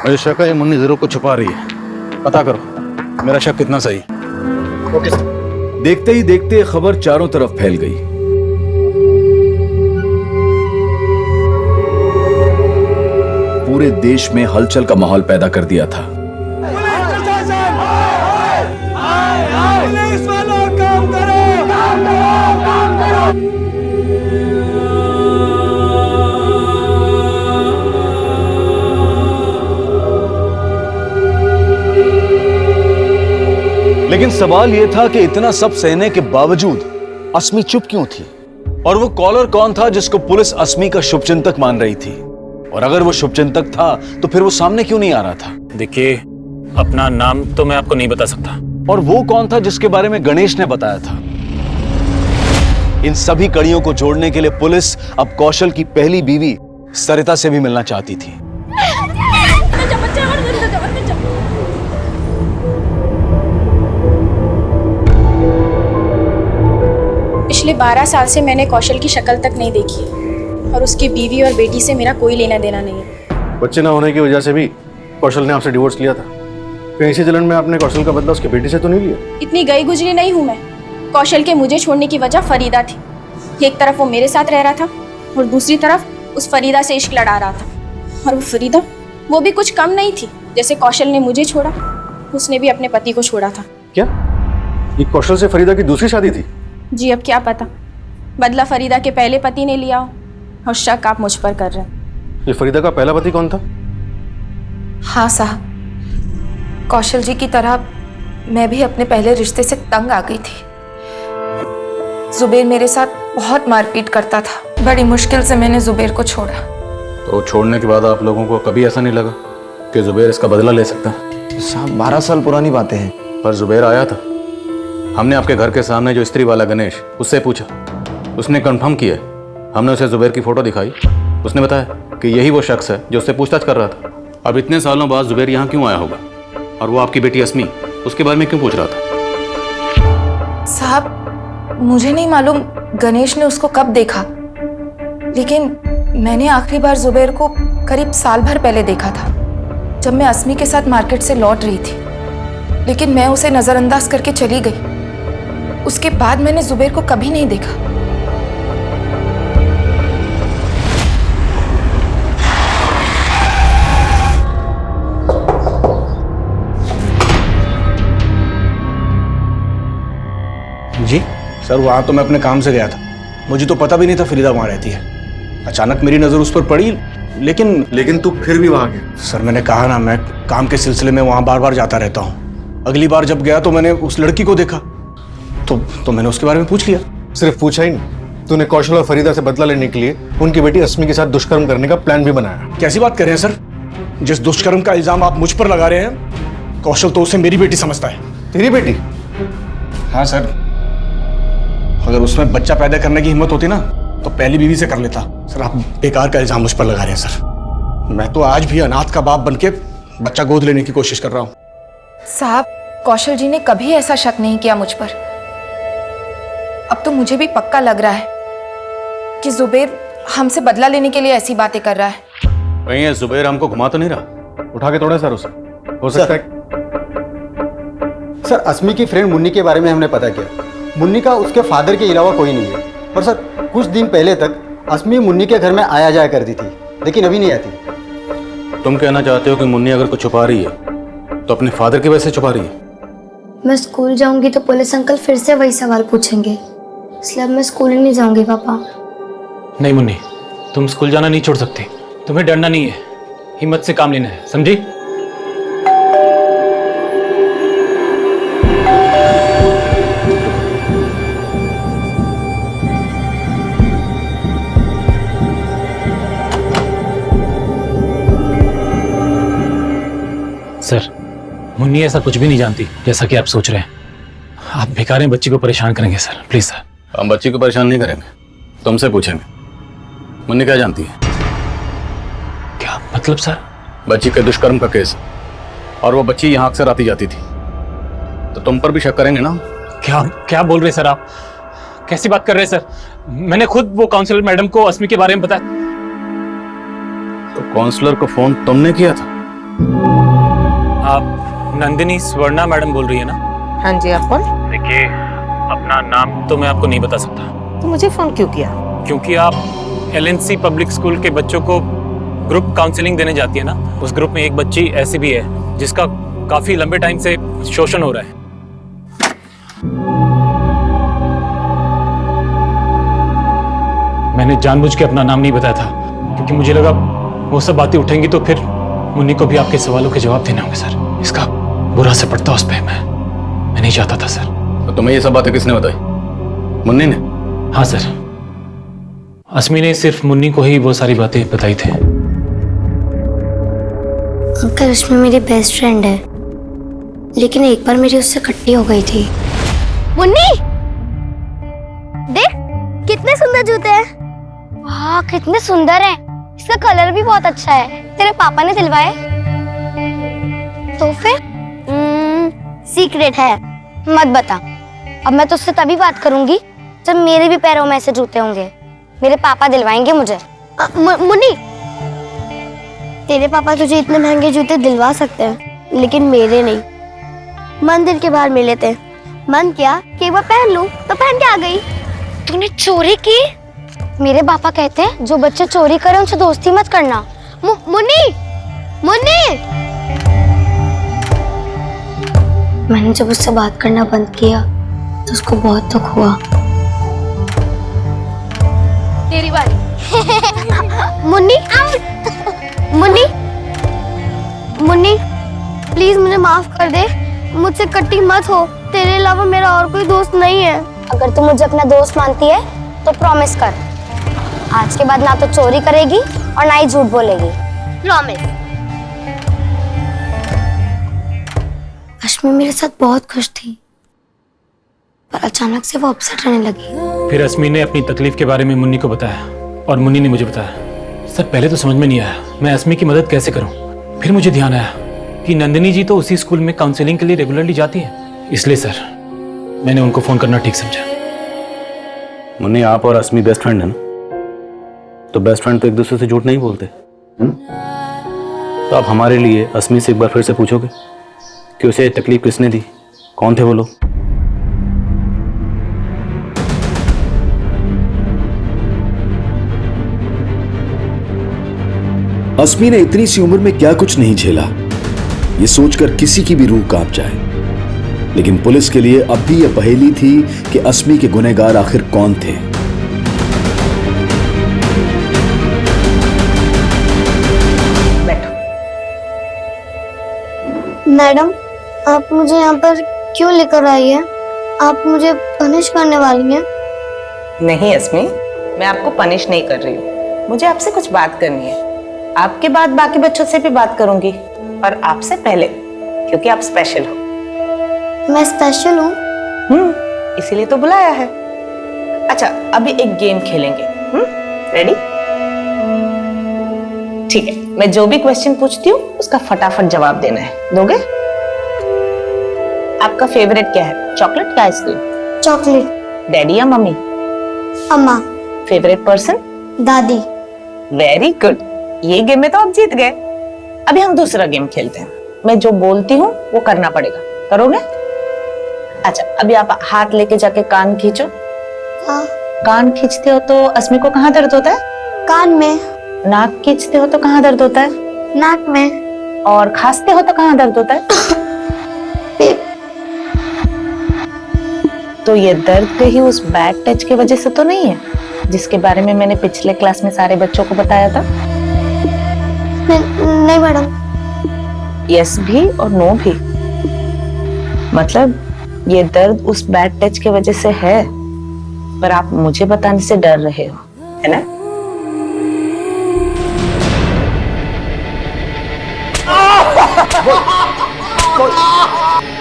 मुझे शक है ये मुन्नी जरूर कुछ छुपा रही है। पता करो मेरा शक कितना सही है। Okay sir. देखते ही देखते खबर चारों तरफ फैल गई। पूरे देश में हलचल का माहौल पैदा कर दिया था। लेकिन सवाल यह था कि इतना सब सहने के बावजूद अस्मी चुप क्यों थी? और वो कॉलर कौन था जिसको पुलिस अस्मी का शुभचिंतक मान रही थी? और अगर वो शुभचिंतक था तो फिर वो सामने क्यों नहीं आ रहा था? देखिए, अपना नाम तो मैं आपको नहीं बता सकता। और वो कौन था जिसके बारे में गणेश ने बताया था? इन सभी कड़ियों को जोड़ने के लिए पुलिस अब कौशल की पहली बीवी सरिता से भी मिलना चाहती थी। पिछले 12 साल से मैंने कौशल की शक्ल तक नहीं देखी और उसकी बीवी और बेटी से मेरा कोई लेना देना नहीं है। बच्चे ना होने की वजह से भी कौशल ने आपसे डिवोर्स लिया था। कहीं इसी जलन में आपने कौशल का बदला उसके बेटी से तो नहीं लिया? इतनी गई गुजरी नहीं हूँ मैं। कौशल के मुझे छोड़ने की वजह फरीदा थी। एक तरफ वो मेरे साथ रह रहा था और दूसरी तरफ उस फरीदा से इश्क लड़ा रहा था। और वो फरीदा, वो भी कुछ कम नहीं थी। जैसे कौशल ने मुझे छोड़ा, उसने भी अपने पति को छोड़ा था। क्या ये कौशल से फरीदा की दूसरी शादी थी? जी अब क्या पता, बदला फरीदा के पहले पति ने लिया हो और शक आप मुझ पर कर रहे हैं। ये फरीदा का पहला पति कौन था? हाँ साहब, कौशल जी की तरह मैं भी अपने पहले रिश्ते से तंग आ गई थी। जुबेर मेरे साथ बहुत मारपीट करता था। बड़ी मुश्किल से मैंने जुबेर को छोड़ा। तो छोड़ने के बाद आप लोगों को कभी ऐसा नहीं लगा कि जुबेर इसका बदला ले सकता है? साहब 12 साल पुरानी बातें हैं। पर जुबेर आया था। हमने आपके घर के सामने जो स्त्री वाला गणेश, उससे पूछा, उसने कंफर्म किया। हमने उसे जुबेर की फोटो दिखाई, उसने बताया कि यही वो शख्स है जो उससे पूछताछ कर रहा था। अब इतने सालों बाद जुबेर यहाँ क्यों आया होगा? और वो आपकी बेटी अस्मी, उसके बारे में क्यों पूछ रहा था? साहब मुझे नहीं मालूम गणेश ने उसको कब देखा, लेकिन मैंने आखिरी बार जुबेर को करीब साल भर पहले देखा था, जब मैं अस्मी के साथ मार्केट से लौट रही थी। लेकिन मैं उसे नजरअंदाज करके चली गई। उसके बाद मैंने जुबैर को कभी नहीं देखा। जी सर, वहाँ तो मैं अपने काम से गया था। मुझे तो पता भी नहीं था फरीदा वहाँ रहती है। अचानक मेरी नज़र उस पर पड़ी, लेकिन तू फिर भी वहाँ गया? सर मैंने कहा ना, मैं काम के सिलसिले में वहाँ बार बार जाता रहता हूँ। अगली बार जब गया तो मैंने उस लड़की को देखा, तो मैंने उसके बारे में पूछ लिया। सिर्फ पूछा ही नहीं, तूने कौशल और फरीदा से बदला लेने के लिए उनकी बेटी अस्मी के साथ दुष्कर्म करने का प्लान भी बनाया। कैसी बात कर रहे हैं सर? जिस दुष्कर्म का इल्जाम आप मुझ पर लगा रहे हैं, कौशल तो उसे मेरी बेटी समझता है। तेरी बेटी? हाँ सर, अगर उसमें बच्चा पैदा करने की हिम्मत होती ना तो पहली बीवी से कर लेता। सर आप बेकार का इल्जाम मुझ पर लगा रहे हैं सर। मैं तो आज भी अनाथ का बाप बनके बच्चा गोद लेने की कोशिश कर रहा हूँ। साहब, कौशल जी ने कभी ऐसा शक नहीं किया मुझ पर। अब तो मुझे भी पक्का लग रहा है कि जुबैर हमसे बदला लेने के लिए ऐसी बातें कर रहा है। कहीं ये जुबैर हमको घुमा तो नहीं रहा? उठा के तोड़े सर उसे, हो सकता है। सर अस्मी की फ्रेंड मुन्नी के बारे में हमने पता किया। मुन्नी का उसके फादर के अलावा कोई नहीं है। और सर कुछ दिन पहले तक अस्मी मुन्नी के घर में आया जाया करती थी, लेकिन अभी नहीं आती। तुम कहना चाहते हो कि मुन्नी अगर कुछ छुपा रही है तो अपने फादर की वजह से छुपा रही है? मैं स्कूल जाऊंगी तो पुलिस अंकल फिर से वही सवाल पूछेंगे, इसलिए अब मैं स्कूल ही नहीं जाऊंगी पापा। नहीं मुन्नी, तुम स्कूल जाना नहीं छोड़ सकती। तुम्हें डरना नहीं है, हिम्मत से काम लेना है, समझी? सर, मुन्नी ऐसा कुछ भी नहीं जानती जैसा कि आप सोच रहे हैं। आप बेकार में बच्ची को परेशान करेंगे सर, प्लीज सर। हम बच्ची को परेशान नहीं करेंगे, तुमसे पूछेंगे मुन्नी क्या जानती है। क्या मतलब सर? बच्ची के दुष्कर्म का केस, और वो बच्ची यहाँ अक्सर आती जाती थी, तो तुम पर भी शक करेंगे ना? क्या बोल रहे सर आप? कैसी बात कर रहे सर? मैंने खुद वो काउंसलर मैडम को अस्मी के बारे में बताया। तो काउंसलर को फोन तुमने किया था? आप नंदिनी स्वर्णा मैडम बोल रही है ना? हाँ जी, आप कौन? देखिए, अपना नाम तो मैं आपको नहीं बता सकता। तो मुझे फोन क्यों किया? क्योंकि आप एलएनसी पब्लिक स्कूल के बच्चों को ग्रुप काउंसलिंग देने जाती है ना। उस ग्रुप में एक बच्ची ऐसी भी है जिसका काफी लंबे टाइम से शोषण हो रहा है। मैंने जानबूझ के अपना नाम नहीं बताया था क्योंकि मुझे लगा वो सब बातें उठेंगी तो फिर मुन्नी को भी आपके सवालों के जवाब देने होंगे सर। इसका बुरा असर पड़ता उस पर। मैं नहीं चाहता था सर। तो तुम्हें ये सब बातें किसने बताई? मुन्नी ने? हाँ सर, अस्मी ने सिर्फ मुन्नी को ही वो सारी बातें बताई थी। अंकल, अस्मी मेरी बेस्ट फ्रेंड है, लेकिन एक बार मेरी उससे खट्टी हो गई थी। मुन्नी, देख कितने सुंदर जूते हैं। वाह, कितने सुंदर हैं। इसका कलर भी बहुत अच्छा है। तेरे पापा ने दिलवाए? तो फिर सीक्रेट है, मत बता। अब मैं तुझसे तभी बात करूंगी जब मेरे भी पैरों में ऐसे जूते होंगे। मेरे पापा दिलवाएंगे मुझे। मुन्नी, तेरे पापा तुझे इतने महंगे जूते दिलवा सकते हैं, लेकिन मेरे नहीं। मंदिर के बाहर मिले थे, मन किया कि एक बार पहन लूं, तो पहन के आ गई। तूने चोरी की? मेरे पापा कहते हैं जो बच्चे चोरी करें उनसे दोस्ती मत करना। मुन्नी, मुन्नी! मैंने जब उससे बात करना बंद किया तो उसको बहुत दुख हुआ। तेरी बारी। मुन्नी, मुन्नी, मुन्नी, प्लीज मुझे माफ कर दे। मुझसे कट्टी मत हो। तेरे अलावा मेरा और कोई दोस्त नहीं है। अगर तू मुझे अपना दोस्त मानती है तो प्रॉमिस कर, आज के बाद ना तो चोरी करेगी और ना ही झूठ बोलेगी। प्रॉमिस। अस्मी मेरे साथ बहुत खुश थी, पर अचानक से वो अपसेट रहने लगी। फिर अस्मी ने अपनी तकलीफ के बारे में मुन्नी को बताया और मुन्नी ने मुझे बताया। सर, पहले तो समझ में नहीं आया मैं अस्मी की मदद कैसे करूं। फिर मुझे ध्यान आया कि नंदिनी जी तो उसी स्कूल में काउंसलिंग के लिए रेगुलरली जाती है, इसलिए सर मैंने उनको फोन करना ठीक समझा। मुन्नी, आप और अस्मी बेस्ट फ्रेंड है ना? तो बेस्ट फ्रेंड तो एक दूसरे से झूठ नहीं बोलते, है ना? तो आप हमारे लिए अस्मी से एक बार फिर से पूछोगे कि उसे तकलीफ किसने दी, कौन थे वो लोग? अस्मी ने इतनी सी उम्र में क्या कुछ नहीं झेला, ये सोचकर किसी की भी रूह कांप जाए। लेकिन पुलिस के लिए अब भी यह पहेली थी कि अस्मी के गुनहगार आखिर कौन थे। मैडम, आप मुझे यहाँ पर क्यों लेकर आई हैं? आप मुझे पनिश करने वाली हैं? नहीं अस्मी, मैं आपको पनिश नहीं कर रही हूँ। मुझे आपसे कुछ बात करनी है। आपके बाद बाकी बच्चों से भी बात करूंगी, पर आपसे पहले, क्योंकि आप स्पेशल हो। मैं स्पेशल हूँ? इसीलिए तो बुलाया है। अच्छा, अभी एक गेम खेलेंगे। रेडी? ठीक है, मैं जो भी क्वेश्चन पूछती हूँ उसका फटाफट जवाब देना है। दोगे? आपका फेवरेट क्या है, चॉकलेट या आइसक्रीम? चॉकलेट। डैडी या मम्मी? अम्मा। Favourite person? दादी। वेरी गुड, ये गेम में तो आप जीत गए। अभी हम दूसरा गेम खेलते हैं। मैं जो बोलती हूँ वो करना पड़ेगा, करोगे? अच्छा, अभी आप हाथ लेके जाके कान खींचो। हाँ। कान खींचते हो तो अस्मी को कहाँ दर्द होता है? कान में। नाक खींचते हो तो कहाँ दर्द होता है? नाक में। और खांसते हो तो कहाँ दर्द होता है? तो ये दर्द कहीं उस बैड टच की वजह से तो नहीं है जिसके बारे में मैंने पिछले क्लास में सारे बच्चों को बताया था? नहीं मैडम। यस भी और नो भी। मतलब ये दर्द उस बैड टच की वजह से है, पर आप मुझे बताने से डर रहे हो, है ना?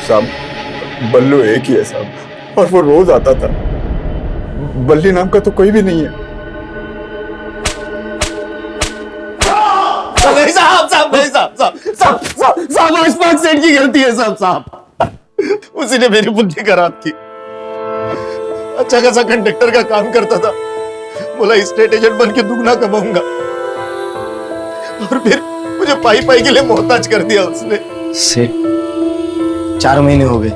साहब, बल्लू एक ही है साहब, और वो रोज आता था। बल्ली नाम का तो कोई भी नहीं है। नहीं साहब, साहब नहीं साहब, साहब साहब साहब साहब अशफाक सेठ की गलती है साहब। साहब उसी ने मेरी बुद्धि खराब की। अच्छा खासा कंडक्टर का काम करता था, बोला स्टेट एजेंट बन के दुगना कमाऊंगा, और फिर मुझे पाई पाई के लिए मोहताज कर दिया उसने। सेठ 4 महीने हो गए,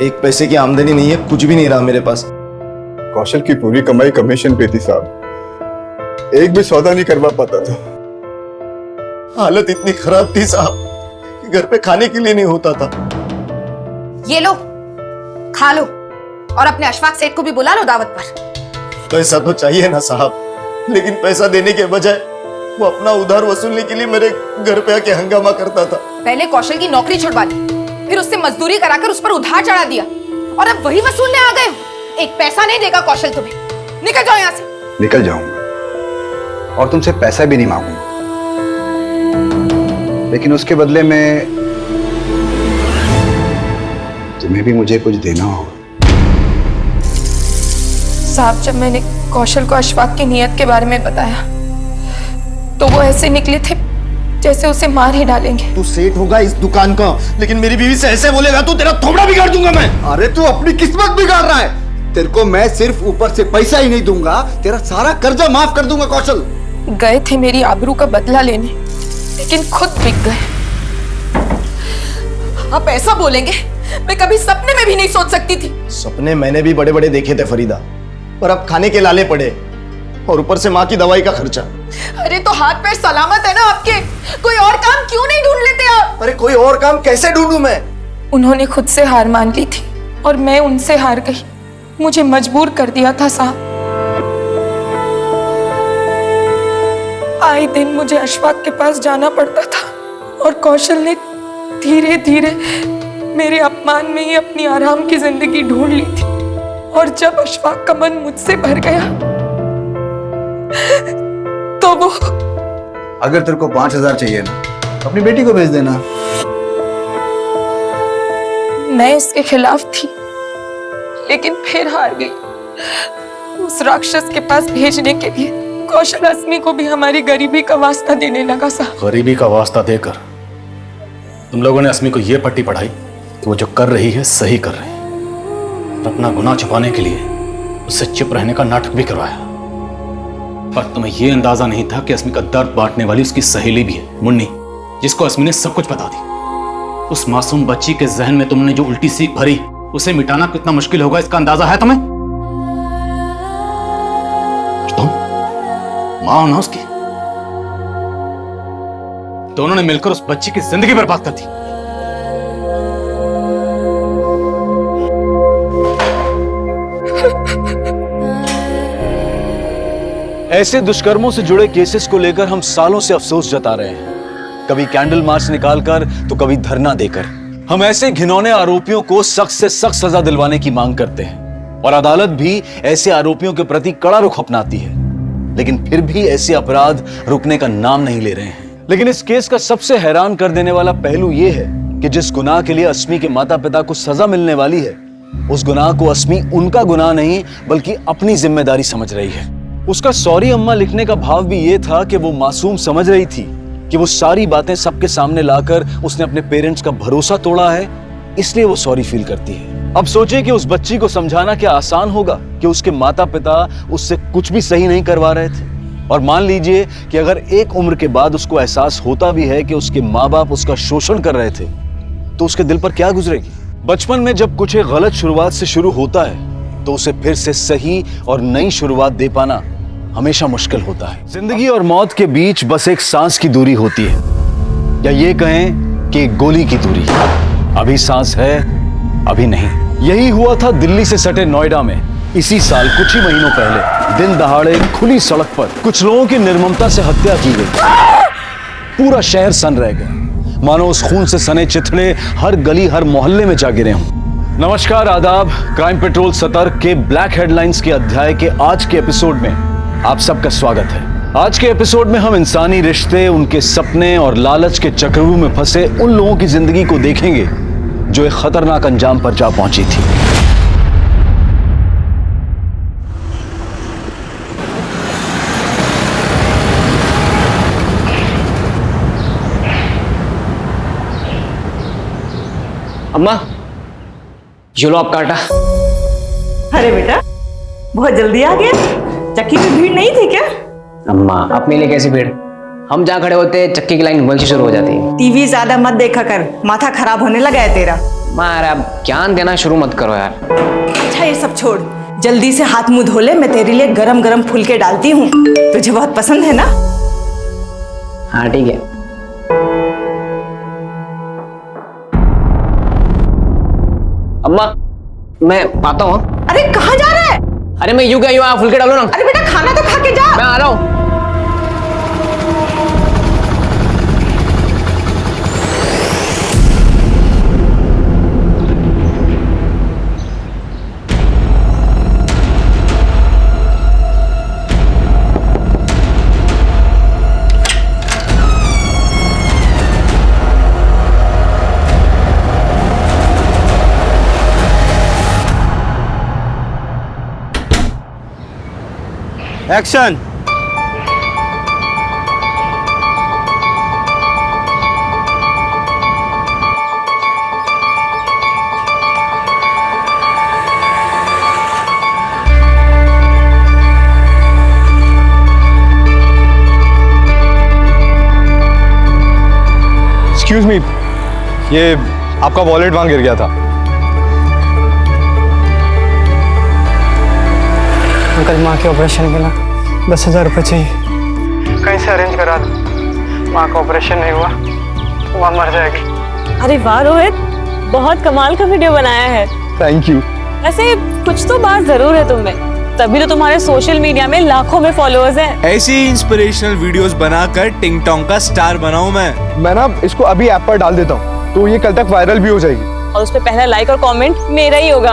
एक पैसे की आमदनी नहीं है, कुछ भी नहीं रहा मेरे पास। कौशल की पूरी कमाई कमीशन पे थी साहब, एक भी सौदा नहीं करवा पाता था। हालत इतनी खराब थी साहब कि घर पे खाने के लिए नहीं होता था। ये लो, खा लो, और अपने अशफाक सेठ को भी बुला लो दावत पर। पैसा तो चाहिए ना साहब, लेकिन पैसा देने के बजाय वो अपना उधार वसूलने के लिए मेरे घर पे आके हंगामा करता था। पहले कौशल की नौकरी छुड़वा दी, फिर उससे मजदूरी कराकर उस पर उधार चढ़ा दिया, और अब वही वसूलने आ गए हो। एक पैसा नहीं देगा कौशल तुम्हें। निकल जाओ यहाँ से। निकल जाऊंगा और तुमसे पैसा भी नहीं मांगूंगा, लेकिन उसके बदले में तुम्हें भी मुझे कुछ देना होगा। साहब, जब मैंने कौशल को अशफाक की नीयत के बारे में बताया तो वो ऐसे निकले थे जैसे उसे मार ही डालेंगे। तू सेठ होगा इस दुकान का, लेकिन मेरी बीवी से ऐसे बोलेगा तो तेरा थोबड़ा बिगाड़ दूंगा मैं। अरे तू अपनी किस्मत बिगाड़ रहा है। तेरे को मैं सिर्फ ऊपर से पैसा ही नहीं दूंगा, तेरा सारा कर्जा माफ कर दूंगा। कौशल गए थे मेरी आबरू का बदला लेने, लेकिन खुद बिक गए। आप ऐसा बोलेंगे मैं कभी सपने में भी नहीं सोच सकती थी। सपने मैंने भी बड़े बड़े देखे थे फरीदा, पर अब खाने के लाले पड़े, और ऊपर से माँ की दवाई का खर्चा। अरे तो हाथ पैर सलामत है ना आपके, कोई और काम क्यों नहीं ढूंढ लेते आप? अरे कोई और काम कैसे ढूंढूं मैं? उन्होंने खुद से हार मान ली थी और मैं उनसे हार गई। मुझे मजबूर कर दिया था साहब। आए दिन मुझे अशफाक के पास जाना पड़ता था, और कौशल ने धीरे धीरे मेरे अपमान में ही अपनी आराम की जिंदगी ढूंढ ली थी। और जब अशफाक का मन मुझसे भर गया तो वो... अगर तेरे को 5,000 चाहिए ना, अपनी बेटी को भेज देना। मैं इसके खिलाफ थी, लेकिन फिर हार गई। उस राक्षस के पास भेजने के लिए कौशल अस्मी को भी हमारी गरीबी का वास्ता देने लगा साहब। गरीबी का वास्ता देकर तुम लोगों ने अस्मी को यह पट्टी पढ़ाई कि वो जो कर रही है सही कर रही है, और अपना गुनाह छुपाने के लिए उससे चुप रहने का नाटक भी करवाया। पर तुम्हें यह अंदाजा नहीं था कि अस्मी का दर्द बांटने वाली उसकी सहेली भी है, मुन्नी, जिसको अस्मी ने सब कुछ बता दी। उस मासूम बच्ची के जहन में तुमने जो उल्टी सीख भरी, उसे मिटाना कितना मुश्किल होगा इसका अंदाजा है तुम्हें? तुम मां हो ना उसकी, दोनों ने मिलकर उस बच्ची की जिंदगी बर्बाद कर दी। ऐसे दुष्कर्मों से जुड़े केसेस को लेकर हम सालों से अफसोस जता रहे हैं, कभी कैंडल मार्च निकालकर तो कभी धरना देकर। हम ऐसे घिनौने आरोपियों को सख्त से सख्त सजा दिलवाने की मांग करते हैं और अदालत भी ऐसे आरोपियों के प्रति कड़ा रुख अपनाती है, लेकिन फिर भी ऐसे अपराध रुकने का नाम नहीं ले रहे हैं। लेकिन इस केस का सबसे हैरान कर देने वाला पहलू यह है कि जिस गुनाह के लिए अस्मी के माता पिता को सजा मिलने वाली है, उस गुनाह को अस्मी उनका गुनाह नहीं बल्कि अपनी जिम्मेदारी समझ रही है। उसका सॉरी अम्मा लिखने का भाव भी ये था कि वो मासूम समझ रही थी कि वो सारी बातें सबके सामने लाकर उसने अपने पेरेंट्स का भरोसा तोड़ा है, इसलिए वो सॉरी फील करती है। अब सोचिए कि उस बच्ची को समझाना क्या आसान होगा कि उसके माता पिता उससे कुछ भी सही नहीं करवा रहे थे। और मान लीजिए कि अगर एक उम्र के बाद उसको एहसास होता भी है कि उसके माँ बाप उसका शोषण कर रहे थे, तो उसके दिल पर क्या गुजरेगी? बचपन में जब कुछ एक गलत शुरुआत से शुरू होता है तो उसे फिर से सही और नई शुरुआत दे पाना हमेशा मुश्किल होता है। जिंदगी और मौत के बीच बस एक सांस की दूरी होती है, या ये कहें कि एक गोली की दूरी। अभी सांस है, अभी नहीं। यही हुआ था दिल्ली से सटे नोएडा में इसी साल कुछ ही महीनों पहले। दिन दहाड़े खुली सड़क पर कुछ लोगों की निर्ममता से हत्या की गई। पूरा शहर सन रह गया, मानो उस खून से सने चिथड़े हर गली हर मोहल्ले में जा गिरे हों। नमस्कार, आदाब। क्राइम पेट्रोल सतर्क के ब्लैक हेडलाइंस के अध्याय के आज के एपिसोड में आप सबका स्वागत है। आज के एपिसोड में हम इंसानी रिश्ते, उनके सपने और लालच के चक्रव्यूह में फंसे उन लोगों की जिंदगी को देखेंगे जो एक खतरनाक अंजाम पर जा पहुंची थी। अम्मा, ये लो आपका आटा। अरे बेटा, बहुत जल्दी आ गया। चक्की में भीड़ नहीं थी क्या? अम्मा, अपने लिए कैसी भीड़? हम जहाँ खड़े होते चक्की की लाइन वहीं से शुरू हो जाती है। टीवी ज्यादा मत देखा कर, माथा खराब होने लगा है तेरा। माँ, अब ज्ञान देना शुरू मत करो यार। अच्छा ये सब छोड़, जल्दी से हाथ मुंह धो ले, मैं तेरे लिए गरम गरम फुलके डालती हूँ, तुझे बहुत पसंद है ना? हाँ ठीक है। अम्मा, मैं पाता हूँ। अरे कहाँ जा रहा है? अरे मैं यूं गया, आप फुलके डालो ना। अरे बेटा खाना तो खा के जा। मैं आ रहा हूँ। एक्शन। एक्सक्यूज मी, ये आपका वॉलेट वहां गिर गया था। अंकल, माँ के ऑपरेशन के ना 10,000 रुपये चाहिए, कहीं से अरेंज करा दो। माँ का ऑपरेशन नहीं हुआ, माँ मर जाएगी। अरे वाह रोहित, बहुत कमाल का वीडियो बनाया है। Thank you. वैसे कुछ तो बात जरूर है तुममें, तभी तो तुम्हारे सोशल मीडिया में लाखों में फॉलोअर्स हैं। ऐसी इंस्पिरेशनल वीडियोस बनाकर टिंग टोंग का स्टार बनाऊं मैं ना इसको अभी ऐप पर डाल देता हूँ, तो ये कल तक वायरल भी हो जाएगी। और उस पे पहला लाइक और कमेंट मेरा ही होगा।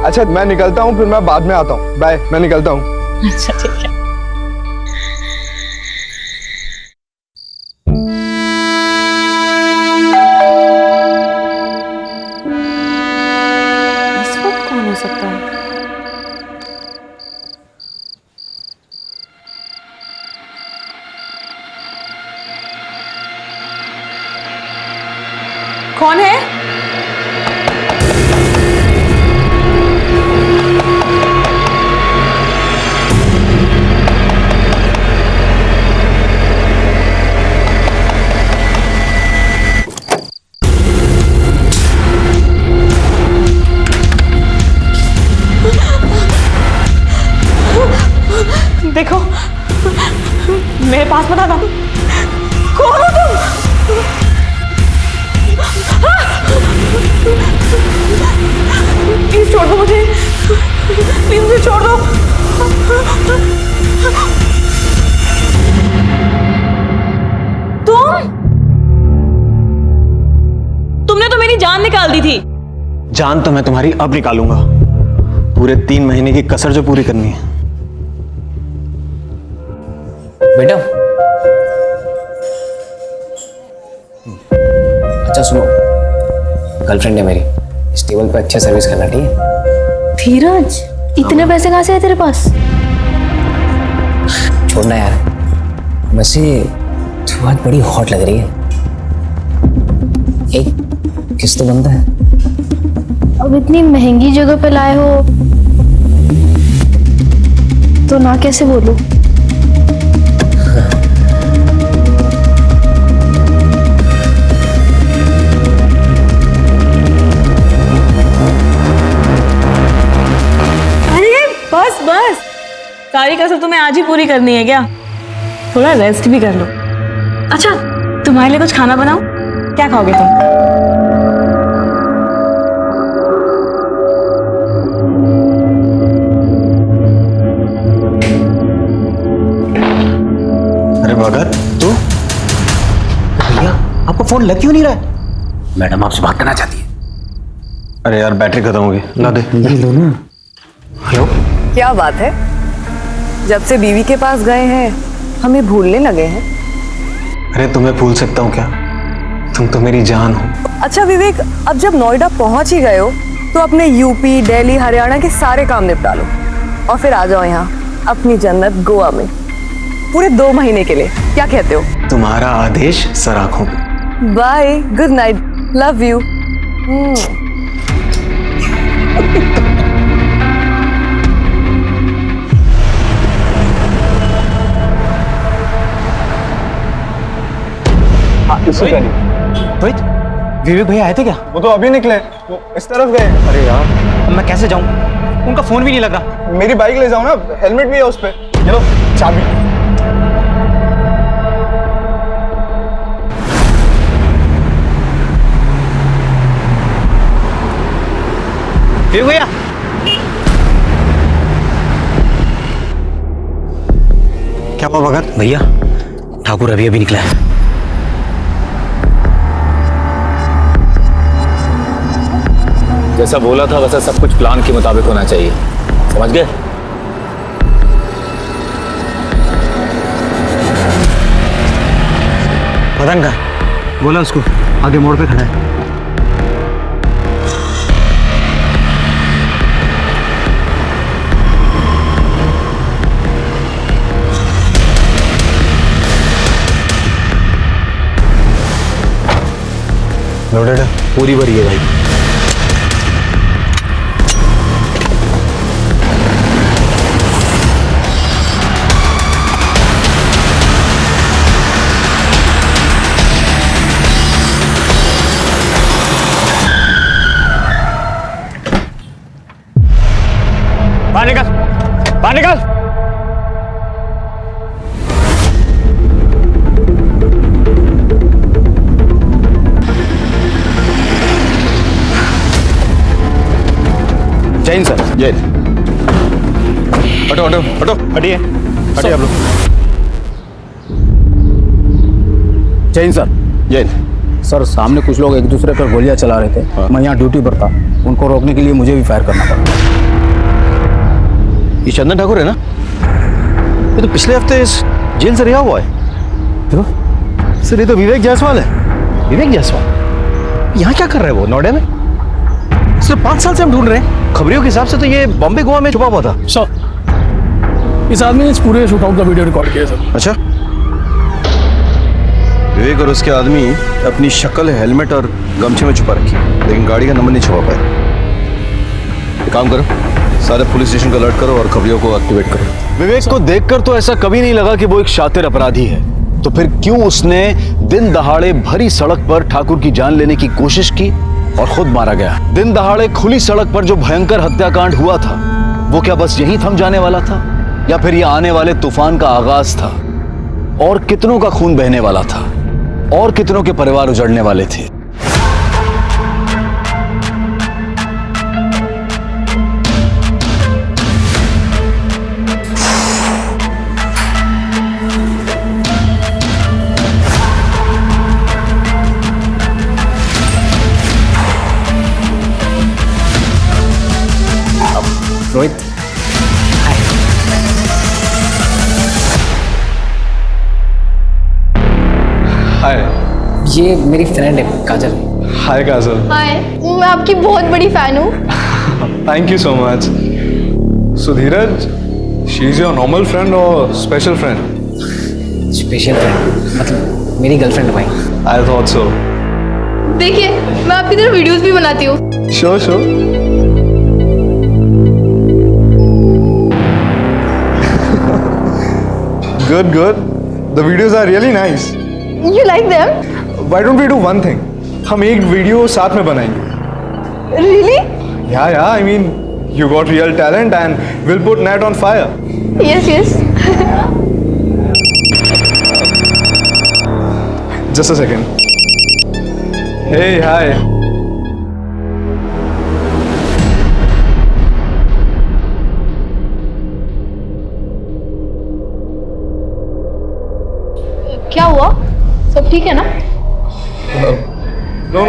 अच्छा मैं निकलता हूँ, फिर मैं बाद में आता हूँ। बाय, मैं निकलता हूँ। अच्छा ठीक है। इस वक्त कौन हो सकता है? कौन है? देखो, मेरे पास मत आना। कौन हो तुम? प्लीज छोड़ दो मुझे, प्लीज मुझे छोड़ दो। तुमने तो मेरी जान निकाल दी थी। जान तो मैं तुम्हारी अब निकालूंगा, पूरे 3 महीने की कसर जो पूरी करनी है। बेटा, अच्छा सुनो, गर्लफ्रेंड है मेरी, इस टेबल पे अच्छे सर्विस करना, ठीक है? धीरज, इतने पैसे कहाँ से है तेरे पास? छोड़ना यार, वैसे तू आज बड़ी हॉट लग रही है। एक किस तो बनता है। अब इतनी महंगी जगह पे लाए हो तो ना कैसे बोलूं? अरे बस बस, सारी कसर तुम्हें आज ही पूरी करनी है क्या? थोड़ा रेस्ट भी कर लो। अच्छा, तुम्हारे लिए कुछ खाना बनाऊं? क्या खाओगे तुम? अरे भगत, तू? भैया, आपका फोन लग क्यों नहीं रहा है? मैडम आपसे बात करना चाहती है। अरे यार, बैटरी खत्म हो गई, ला दे। लो ना। हेलो, क्या बात है, जब से बीवी के पास गए हैं हमें भूलने लगे हैं। अरे तुम्हें भूल सकता हूँ क्या? तुम तो मेरी जान हो। अच्छा विवेक, अब जब नोएडा पहुंच ही गए हो तो अपने यूपी, दिल्ली, हरियाणा के सारे काम निपटा लो और फिर आ जाओ यहाँ अपनी जन्नत गोवा में पूरे 2 महीने के लिए। क्या कहते हो? तुम्हारा आदेश सर आंखों पे। Bye, good night, love you. Rohit, Vivek भैया आए थे क्या? वो तो अभी निकले, वो इस तरफ गए। अरे यार, अब मैं कैसे जाऊं? उनका फोन भी नहीं लग रहा। मेरी बाइक ले जाओ ना, हेलमेट भी है उस पे। चलो, चाबी। विवेक भैया, क्या हुआ भगत? भैया, ठाकुर अभी अभी निकला है। जैसा बोला था वैसा सब कुछ प्लान के मुताबिक होना चाहिए, समझ गए? मदन का बोला उसको, आगे मोड़ पे खड़ा है। लोडेड है, पूरी भरी है भाई। बाहर निकल, बाहर निकल। जैन सर, जैन। हटो हटो हटो, हटिए हटिए आप लोग। जैन सर। जैन सर, सामने कुछ लोग एक दूसरे पर गोलियां चला रहे थे। मैं यहाँ ड्यूटी पर था, उनको रोकने के लिए मुझे भी फायर करना पड़ा। ये चंदन ठाकुर है ना? ये तो पिछले हफ्ते इस जेल से रिहा हुआ है। देखो सर, ये तो विवेक जायसवाल है। विवेक जायसवाल यहाँ क्या कर रहे हैं? वो नोएडा में सिर्फ 5 साल से हम ढूंढ रहे हैं। खबरियों के हिसाब से तो ये बॉम्बे गोवा में छुपा हुआ था। सर, इस आदमी ने इस पूरे शूटआउट का वीडियो रिकॉर्ड किया सर। अच्छा, विवेक और उसके आदमी अपनी शक्ल हेलमेट और गमछे में छुपा रखी, लेकिन गाड़ी का नंबर नहीं छुपा पाए। एक काम करो, सारे पुलिस स्टेशन को अलर्ट करो और खबरियों को एक्टिवेट करो। विवेक को देखकर तो ऐसा कभी नहीं लगा कि वो एक शातिर अपराधी है, तो फिर क्यों उसने दिन दहाड़े भरी सड़क पर ठाकुर की जान लेने की कोशिश की और खुद मारा गया? दिन दहाड़े खुली सड़क पर जो भयंकर हत्याकांड हुआ था, वो क्या बस यहीं थम जाने वाला था? या फिर ये आने वाले तूफान का आगाज था? और कितनों का खून बहने वाला था? और कितनों के परिवार उजड़ने वाले थे? रोहित, हाय। ये मेरी फ्रेंड है काजल। हाय काजल। हाय, मैं आपकी बहुत बड़ी फैन हूँ। Thank you so much. So Dheeraj, she is your normal friend और स्पेशल फ्रेंड? स्पेशल फ्रेंड मतलब मेरी गर्लफ्रेंड भाई। I thought so. देखिए, मैं आपकी तरह वीडियोस भी बनाती हूँ। Sure sure. Good, good. The videos are really nice. You like them? Why don't we do one thing? हम एक वीडियो साथ में बनाएंगे. Really? Yeah. I mean, you got real talent, and we'll put net on fire. Yes. Just a second. Hey, hi. क्या हुआ? सब ठीक है ना? No,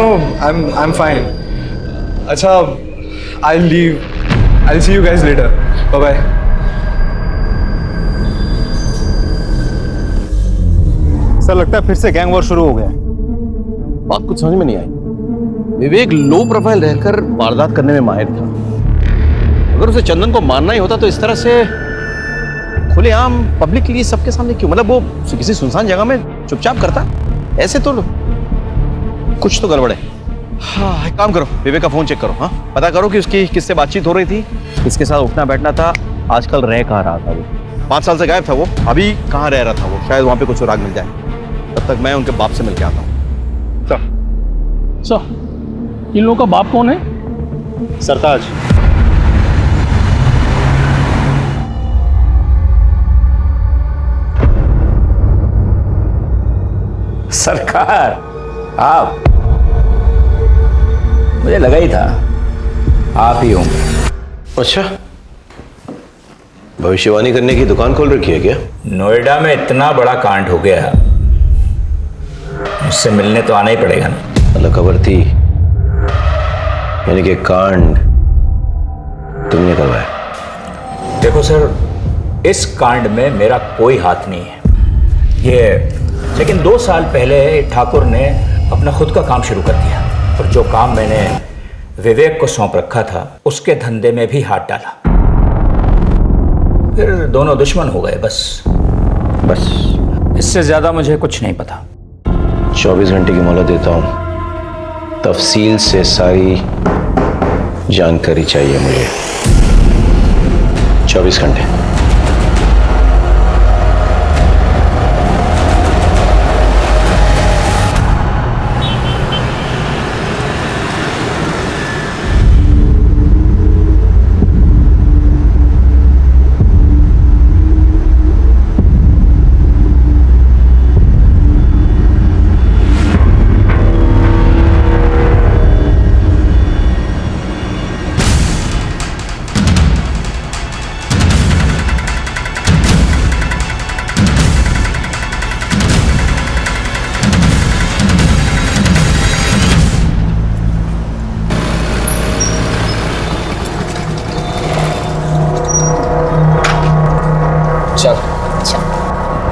I'm fine. अच्छा, I'll leave. I'll see you guys later. Bye bye. Sir लगता है फिर से गैंग वॉर शुरू हो गया है। बात कुछ समझ में नहीं आई। विवेक लो प्रोफाइल रहकर वारदात करने में माहिर था। अगर उसे चंदन को मारना ही होता तो इस तरह से खुलेआम पब्लिकली सबके सामने क्यों? मतलब वो किसी सुनसान जगह में चुपचाप करता, ऐसे तो कुछ तो गड़बड़ है। हाँ, एक काम करो, विवेक का फोन चेक करो। हाँ, पता करो कि उसकी किससे बातचीत हो रही थी, किसके साथ उठना बैठना था, आजकल रह कहाँ रहा था वो। 5 साल से गायब था वो, अभी कहाँ रह रहा था वो? शायद वहां पे कुछ सुराग मिल जाए। तब तक मैं उनके बाप से मिलके आता हूँ। सर, इन लोगों का बाप कौन है? सरताज। सरकार, आप? मुझे लगा ही था आप ही होंगे। अच्छा, भविष्यवाणी करने की दुकान खोल रखी है क्या? नोएडा में इतना बड़ा कांड हो गया, मुझसे मिलने तो आना ही पड़ेगा ना। मतलब खबर थी, यानी कि कांड तुमने करवाया? देखो सर, इस कांड में मेरा कोई हाथ नहीं है ये, लेकिन 2 साल पहले ठाकुर ने अपना खुद का काम शुरू कर दिया और जो काम मैंने विवेक को सौंप रखा था उसके धंधे में भी हाथ डाला, फिर दोनों दुश्मन हो गए। बस इससे ज्यादा मुझे कुछ नहीं पता। 24 घंटे की मोहलत देता हूं, तफसील से सारी जानकारी चाहिए मुझे। 24 घंटे।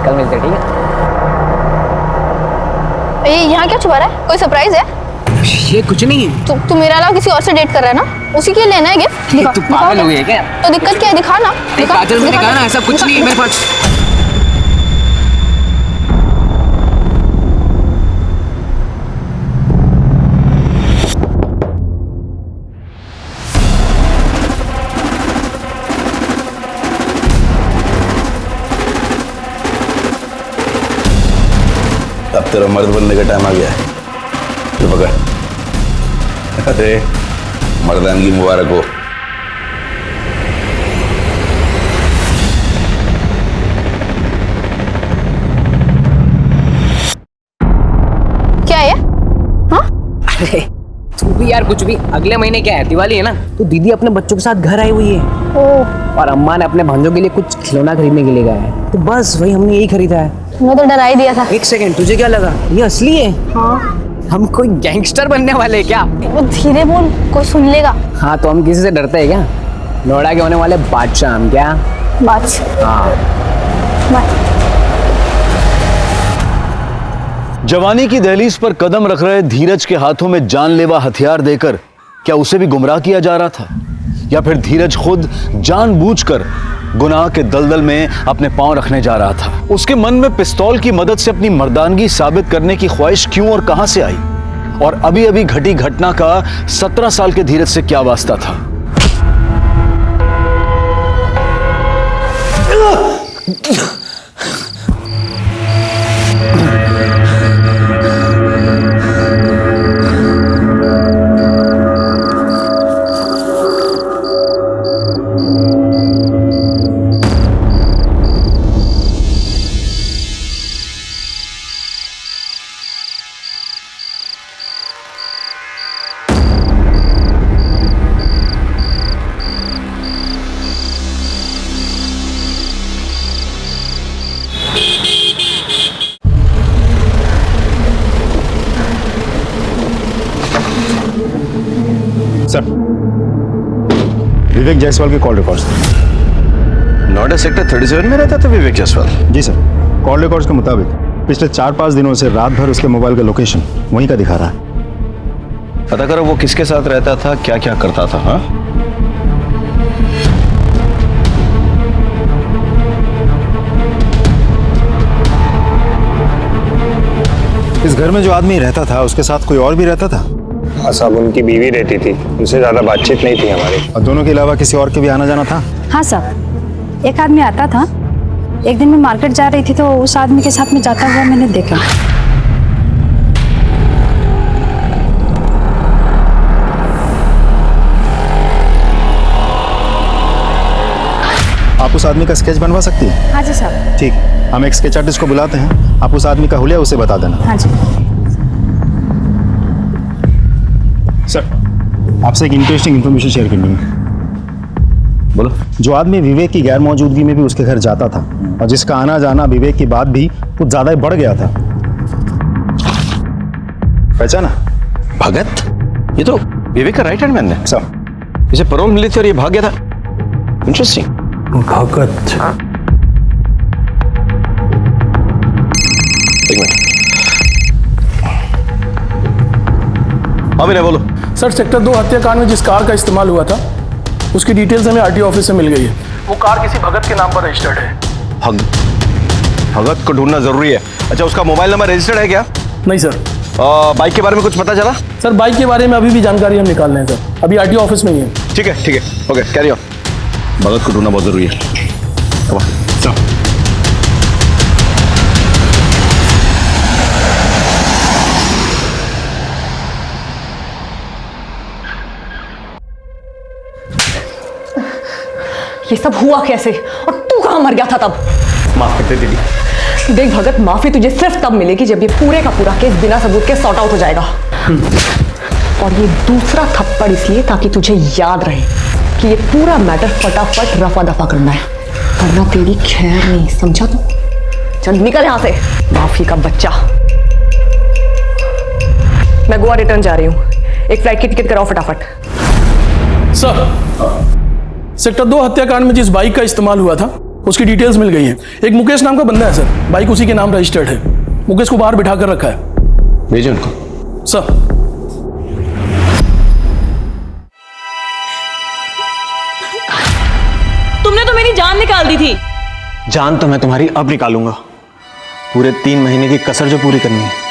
कल मिलते हैं, ठीक है? ये यहाँ क्या छुपा रहा है? कोई सरप्राइज है? ये कुछ नहीं। तू मेरे अलावा किसी और से डेट कर रहा है ना? उसी के लिए लेना है गिफ्ट? दिखा, तू पागल हो गई है क्या? तो दिक्कत क्या है? दिखा ना। काजल, मैंने कहा ना ऐसा कुछ नहीं है मेरे पास। अब तेरा मर्द बनने का टाइम आ गया है। तो पकड़। अरे मर्दानगी मुबारक हो। भी यार कुछ भी, अगले महीने क्या है, दिवाली है ना, तो दीदी अपने बच्चों के साथ घर आई हुई है। और अम्मा ने अपने भांजों के लिए कुछ खिलौना खरीदने के लिए गया है, तो बस वही हमने यही खरीदा है। मैं तो डरा ही दिया था। एक सेकंड, तुझे क्या लगा ये असली है? हाँ। हम कोई गैंगस्टर बनने वाले हैं क्या? वो धीरे बोल, कोई सुन लेगा। हाँ तो हम किसी से डरते हैं क्या? नोएडा के होने वाले बादशाह हम क्या? बादशाह। हाँ। जवानी की दहलीज पर कदम रख रहे धीरज के हाथों में जानलेवा हथियार देकर क्या उसे भी गुमराह किया जा रहा था, या फिर धीरज खुद जानबूझकर गुनाह के दलदल में अपने पांव रखने जा रहा था? उसके मन में पिस्तौल की मदद से अपनी मर्दानगी साबित करने की ख्वाहिश क्यों और कहां से आई? और अभी अभी घटी घटना का 17 साल के धीरज से क्या वास्ता था? सर, विवेक जायसवाल के कॉल रिकॉर्ड्स। नोएडा सेक्टर 37 में रहता था विवेक जायसवाल? जी सर, कॉल रिकॉर्ड्स के मुताबिक पिछले 4-5 दिनों से रात भर उसके मोबाइल का लोकेशन वहीं का दिखा रहा है। पता करो वो किसके साथ रहता था, क्या क्या करता था? हाँ, इस घर में जो आदमी रहता था उसके साथ कोई और भी रहता था? हाँ साहब, उनकी बीवी रहती थी, उनसे ज्यादा बातचीत नहीं थी हमारी। और दोनों के अलावा किसी और के भी आना जाना था? हाँ साहब, एक आदमी आता था। एक दिन मैं मार्केट जा रही थी तो उस आदमी के साथ में जाता हुआ मैंने देखा। आप उस आदमी का स्केच बनवा सकती हैं? हाँ जी साहब। ठीक, हम एक स्केच आर्टिस्ट को बुलाते हैं, आप उस आदमी का हुलिया उसे बता देना। हाँ जी सर, आपसे एक इंटरेस्टिंग इन्फॉर्मेशन शेयर करनी है। बोलो। जो आदमी विवेक की गैर मौजूदगी में भी उसके घर जाता था और जिसका आना जाना विवेक के बाद भी कुछ ज्यादा ही बढ़ गया था, पहचाना? भगत? ये तो विवेक का राइट हैंड मैन है। सर, इसे पैरोल मिली थी और ये भाग गया था। इंटरेस्टिंग। भगत। एक मिनट। हाँ मेरा बोलो। सर, सेक्टर 2 हत्याकांड में जिस कार का इस्तेमाल हुआ था उसकी डिटेल्स हमें आरटीओ ऑफिस से मिल गई है। वो कार किसी भगत के नाम पर रजिस्टर्ड है। भगत को ढूंढना जरूरी है। अच्छा, उसका मोबाइल नंबर रजिस्टर्ड है क्या? नहीं सर। बाइक के बारे में कुछ पता चला? सर, बाइक के बारे में अभी भी जानकारी हम निकाल रहे हैं सर, अभी आरटीओ ऑफिस में ही है। ठीक है ठीक है, ओके, कैरी ऑन। भगत को ढूंढना बहुत जरूरी है। ये सब हुआ कैसे और तू कहां मर गया था तब? माफ करते दीदी। देख भगत, माफी तुझे सिर्फ तब मिलेगी जब ये पूरे का पूरा केस बिना सबूत के सॉर्ट आउट हो जाएगा। और ये दूसरा थप्पड़ इसलिए ताकि तुझे याद रहे कि ये पूरा मैटर फटाफट रफा दफा करना है, वरना तेरी खैर नहीं, समझा तू? चल निकल यहां से, माफी का बच्चा। मैं गोवा रिटर्न जा रही हूँ, एक फ्लाइट की टिकट कराओ फटाफट। सर, सेक्टर 2 हत्याकांड में जिस बाइक का इस्तेमाल हुआ था उसकी डिटेल्स मिल गई हैं। एक मुकेश नाम का बंदा है सर, बाइक उसी के नाम रजिस्टर्ड है। मुकेश को बाहर बिठा कर रखा है। भेजो उनको। सर। तुमने तो मेरी जान निकाल दी थी। जान तो मैं तुम्हारी अब निकालूंगा, पूरे 3 महीने की कसर जो पूरी करनी है।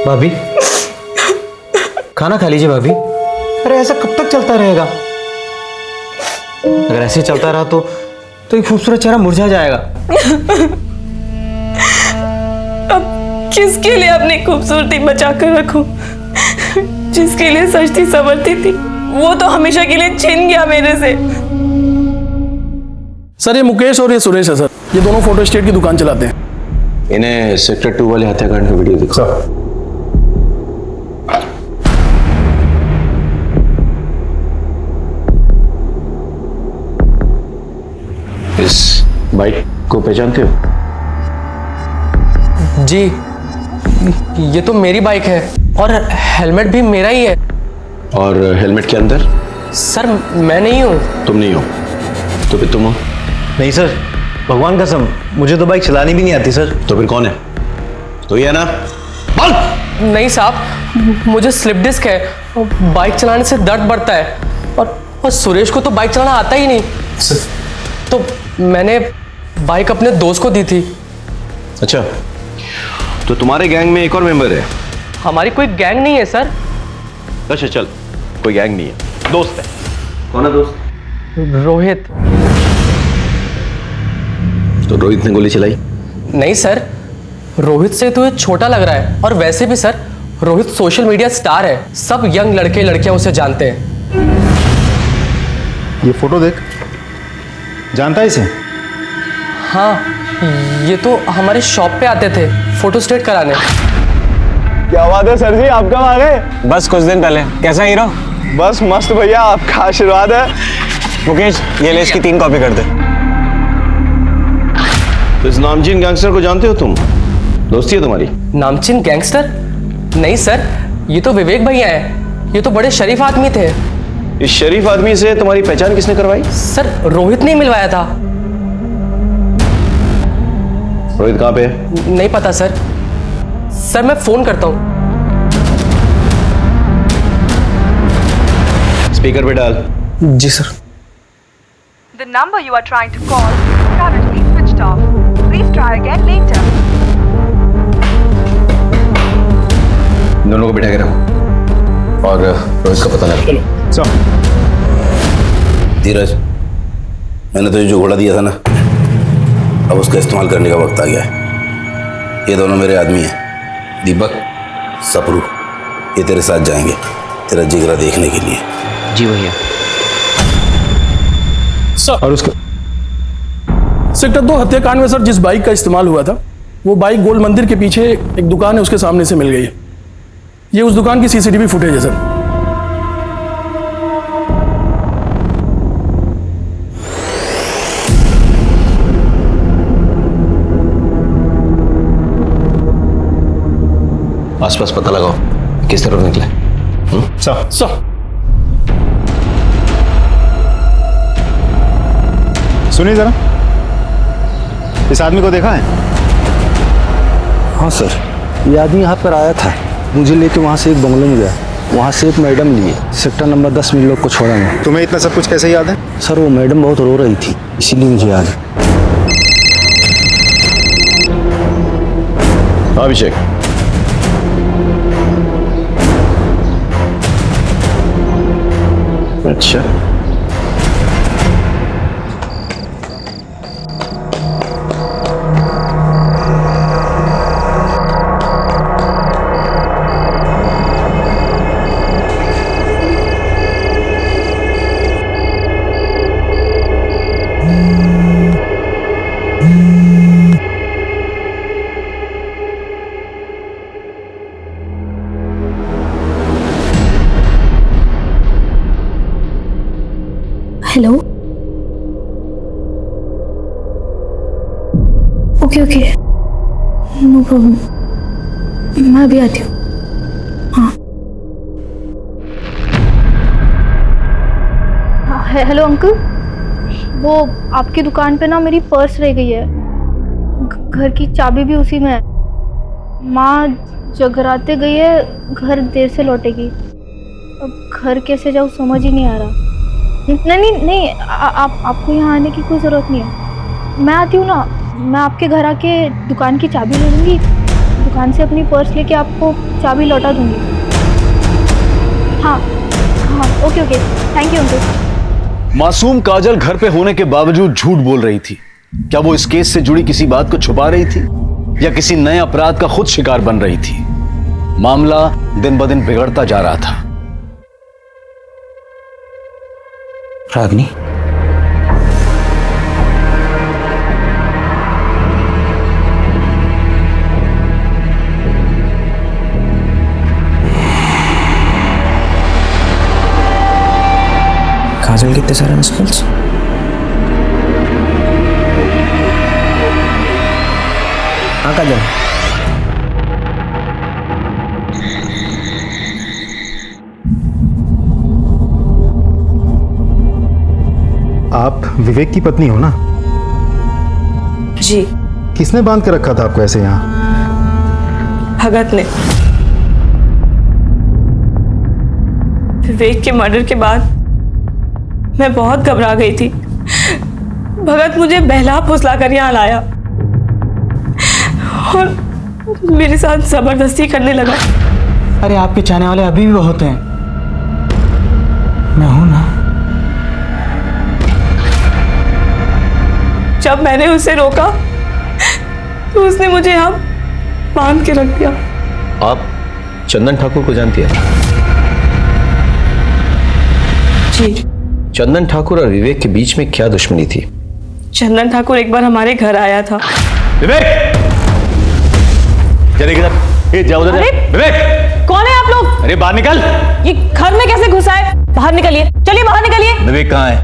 भाभी, खाना खा लीजिए भाभी। अरे ऐसा कब तक चलता रहेगा? अगर ऐसे चलता रहा तो ये खूबसूरत चेहरा मुरझा जाएगा। अब किसके लिए अपनी खूबसूरती बचा कर रखूं? जिसके लिए सजती संवरती थी वो तो हमेशा के लिए छिन गया मेरे से। सर ये मुकेश और ये सुरेश है सर, ये दोनों फोटो स्टेट की दुकान चलाते हैं। इन्हें सेक्टर 2 वाले हत्याकांड का वीडियो दिखा। इस बाइक को पहचानते हो? जी, ये तो मेरी बाइक है और हेलमेट भी मेरा ही है। और हेलमेट के अंदर? सर मैं नहीं हूँ। तुम नहीं हो तो फिर तुम हो? नहीं सर, भगवान कसम मुझे तो बाइक चलानी भी नहीं आती सर। तो फिर कौन है? तो ये है ना? नहीं साहब, मुझे स्लिप डिस्क है और बाइक चलाने से दर्द बढ़ता है और सुरेश को तो बाइक चलाना आता ही नहीं। तो मैंने बाइक अपने दोस्त को दी थी। अच्छा, तो तुम्हारे गैंग में एक और मेंबर है? हमारी कोई गैंग नहीं है सर। अच्छा चल, कोई गैंग नहीं है, दोस्त है। कौन है दोस्त? रोहित। तो रोहित ने गोली चलाई? नहीं सर, रोहित से तो ये छोटा लग रहा है और वैसे भी sir Rohit social media star है, सब यंग लड़के लड़कियां उसे जानते हैं। ये फोटो देख, जानता है इसे? हाँ, ये तो हमारे शॉप पे आते थे फोटो स्टेट कराने। क्या बात है सर जी, आप कब आ गए? बस कुछ दिन पहले। कैसा हीरो? बस मस्त भैया, आपका आशीर्वाद है। मुकेश ये ले, इसकी 3 कॉपी कर दे। तो इस नामचीन गैंगस्टर को जानते हो तुम? दोस्ती है तुम्हारी? नामचीन गैंगस्टर? नहीं सर, ये तो विवेक भैया है, ये तो बड़े शरीफ आदमी थे। इस शरीफ आदमी से तुम्हारी पहचान किसने करवाई? सर रोहित ने मिलवाया था। रोहित कहाँ पे है? नहीं पता सर। सर मैं फोन करता हूँ। स्पीकर पे डाल। जी sir. The number you are trying to call is currently switched off. Please try again later. दोनों को बिठा के रखो और रोहित का पता लगा। चलो। धीरज, मैंने तुझे जो घोड़ा दिया था ना, अब उसका इस्तेमाल करने का वक्त आ गया है। ये दोनों मेरे आदमी हैं, दीपक, सपरू। ये तेरे साथ जाएंगे तेरा जिगरा देखने के लिए। जी भैया। और उसका सेक्टर 2 हत्याकांड में सर जिस बाइक का इस्तेमाल हुआ था, वो बाइक गोल मंदिर के पीछे एक दुकान है उसके सामने से मिल गई है। ये उस दुकान की सीसीटीवी फुटेज है सर। आसपास पता लगाओ किस तरफ निकले। सर सुनिए जरा, इस आदमी को देखा है? हाँ सर, ये आदमी यहाँ पर आया था, मुझे लेके वहाँ से एक बंगले में गया, वहाँ से एक मैडम लिए, सेक्टर नंबर 10 में लोग को छोड़ा मैं। तुम्हें इतना सब कुछ कैसे याद है? सर वो मैडम बहुत रो रही थी, इसीलिए मुझे याद है। अभिषेक, अच्छा hello. Okay okay, no problem, मैं अभी आती हूँ। हाँ हेलो अंकल, वो आपकी दुकान पे ना मेरी पर्स रह गई है, घर की चाबी भी उसी में है। माँ जगराते गई है, घर देर से लौटेगी। अब घर कैसे जाऊँ समझ ही नहीं आ रहा। नहीं, आपको यहाँ आने की कोई ज़रूरत नहीं है, मैं आती हूँ ना, मैं आपके घर आके दुकान की चाबी ले लूँगी, दुकान से अपनी पर्स लेके आपको चाबी लौटा दूँगी। हाँ, ओके, थैंक यू अंकल। मासूम काजल घर पे होने के बावजूद झूठ बोल रही थी। क्या वो इस केस से जुड़ी किसी बात को छुपा रही थी या किसी नए अपराध का खुद शिकार बन रही थी? मामला दिन ब दिन बिगड़ता जा रहा था। रागनी, काजल के इतने सारे मिस कॉल्स। हाँ काजल, आप विवेक की पत्नी हो ना? जी। किसने बांध के रखा था आपको ऐसे यहाँ? भगत ने। विवेक के मर्डर के बाद मैं बहुत घबरा गई थी। भगत मुझे बहला फुसला कर यहाँ लाया और मेरे साथ जबरदस्ती करने लगा। अरे आपके चाहने वाले अभी भी बहुत हैं। मैं हूं ना। जब मैंने उसे रोका तो उसने मुझे यहाँ बांध के रख दिया। आप चंदन ठाकुर को जानती हैं? जी। चंदन ठाकुर और विवेक के बीच में क्या दुश्मनी थी? चंदन ठाकुर एक बार हमारे घर आया था। विवेक! चले किधर? ये जाओ उधर। विवेक! कौन है आप लोग? अरे बाहर निकल! ये घर में कैसे घुसा है? बाहर निकलिए, चलिए बाहर निकलिए। विवेक कहाँ है?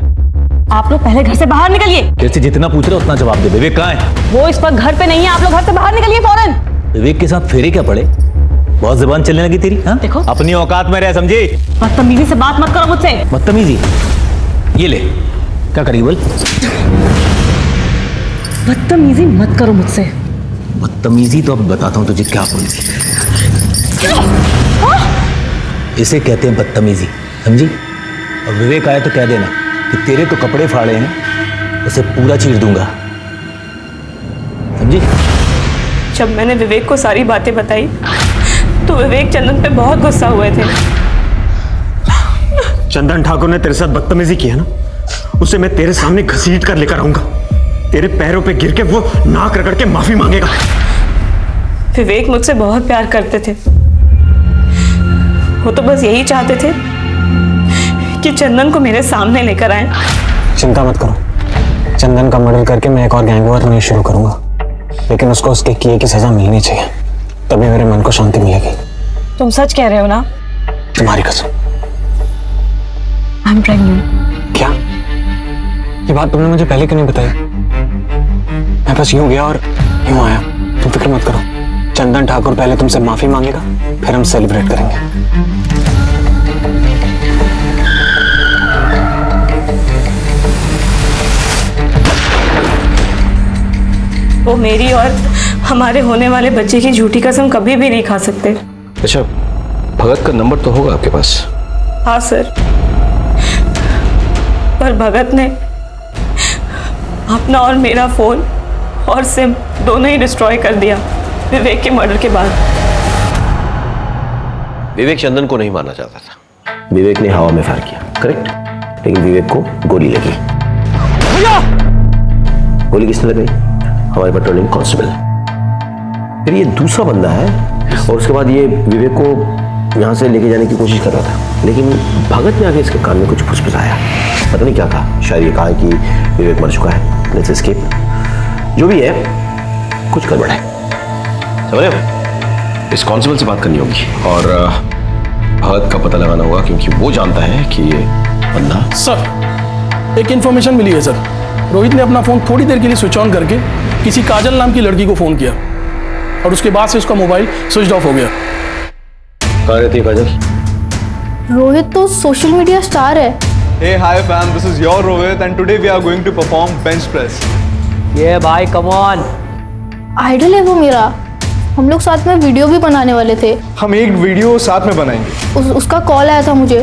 आप लोग पहले घर से बाहर निकलिए। तेरे से जितना पूछ रहे उतना जवाब दे। विवेक कहाँ है? वो इस वक्त घर पे नहीं है, आप लोग घर से बाहर निकलिए फौरन। विवेक के साथ फेरे क्या पड़े? बहुत जुबान चलने लगी तेरी। हाँ? देखो, अपनी औकात में रह, समझी? बदतमीजी से बात मत करो मुझसे। बदतमीजी? ये ले, क्या करी बोल? बदतमीजी मत करो मुझसे। बदतमीजी तो अब बताता हूँ तुझे क्या बोलती। इसे कहते हैं बदतमीजी, समझी? और विवेक आया तो कह देना कि तेरे तो कपड़े फाड़े हैं, उसे पूरा चीर दूंगा, समझी? जब मैंने विवेक को सारी बातें बताई तो विवेक चंदन पे बहुत गुस्सा हुए थे। चंदन ठाकुर ने तेरे साथ बदतमीजी की है ना, उसे मैं तेरे सामने घसीट कर लेकर आऊंगा। तेरे पैरों पे गिर के वो नाक रगड़ के माफी मांगेगा। विवेक मुझसे बहुत प्यार करते थे। वो तो बस यही चाहते थे कि चंदन को मेरे सामने लेकर आए। चिंता मत करो, चंदन का मर्डर करके मैं एक और गैंग वॉर नहीं शुरू करूंगा, लेकिन उसको उसके किए की सजा मिलनी चाहिए, तभी मेरे मन को शांति मिलेगी। तुम सच कह रहे हो ना? तुम्हारी कसम। I am pregnant. क्या? ये बात तुमने मुझे पहले क्यों नहीं बताई? मैं बस यूं गया और यूं आया। तुम फिक्र मत करो, चंदन ठाकुर पहले तुमसे माफी मांगेगा, फिर हम सेलिब्रेट करेंगे। वो मेरी और हमारे होने वाले बच्चे की झूठी कसम कभी भी नहीं खा सकते। अच्छा, भगत का नंबर तो होगा आपके पास? हाँ सर, पर भगत ने अपना और मेरा फोन और सिम दोनों ही डिस्ट्रॉय कर दिया विवेक के मर्डर के बाद। विवेक चंदन को नहीं मारना चाहता था, विवेक ने हवा में फायर किया, करेक्ट? लेकिन विवेक को गोली लगी। गोली किसने लगाई? हमारे पेट्रोलिंग कांस्टेबल। फिर ये दूसरा बंदा है और उसके बाद ये विवेक को यहाँ से लेके जाने की कोशिश कर रहा था, लेकिन भगत ने आगे इसके कान में कुछ फुसफुसाया, पता नहीं क्या कहा। शायद ये कहा कि विवेक मर चुका है, लेट्स एस्केप। जो भी है, कुछ गड़बड़ है, समझ रहे हो? इस कांस्टेबल से बात करनी होगी और भगत का पता लगाना होगा, क्योंकि वो जानता है कि ये बंदा। सर, एक इंफॉर्मेशन मिली है सर। रोहित ने अपना फोन थोड़ी देर के लिए स्विच ऑन करके किसी काजल नाम की लड़की को फोन किया और उसके बाद से उसका मोबाइल स्विच ऑफ हो गया। कहाँ रहती है काजल? रोहित तो सोशल मीडिया स्टार है। Hey, hi fam, this is your Rohit and today we are going to perform bench press. ये भाई कम ऑन। आइडल है वो मेरा। हम लोग साथ में वीडियो भी बनाने वाले थे। हम एक वीडियो साथ में बनाएंगे। उसका कॉल आया था मुझे,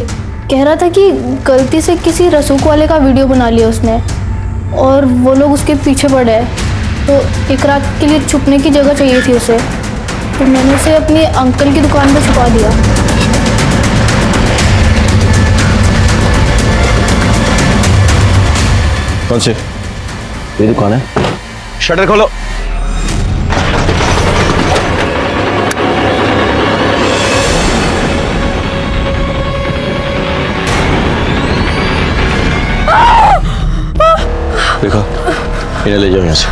कह रहा था कि गलती से किसी रसूख वाले का वीडियो बना लिया उसने और वो लोग उसके पीछे पड़े हैं, तो एक रात के लिए छुपने की जगह चाहिए थी उसे, तो मैंने उसे अपने अंकल की दुकान पर छुपा दिया। कौन से? ये दुकान है? शटर खोलो। देखो, इन्हें ले जाओ यहाँ से।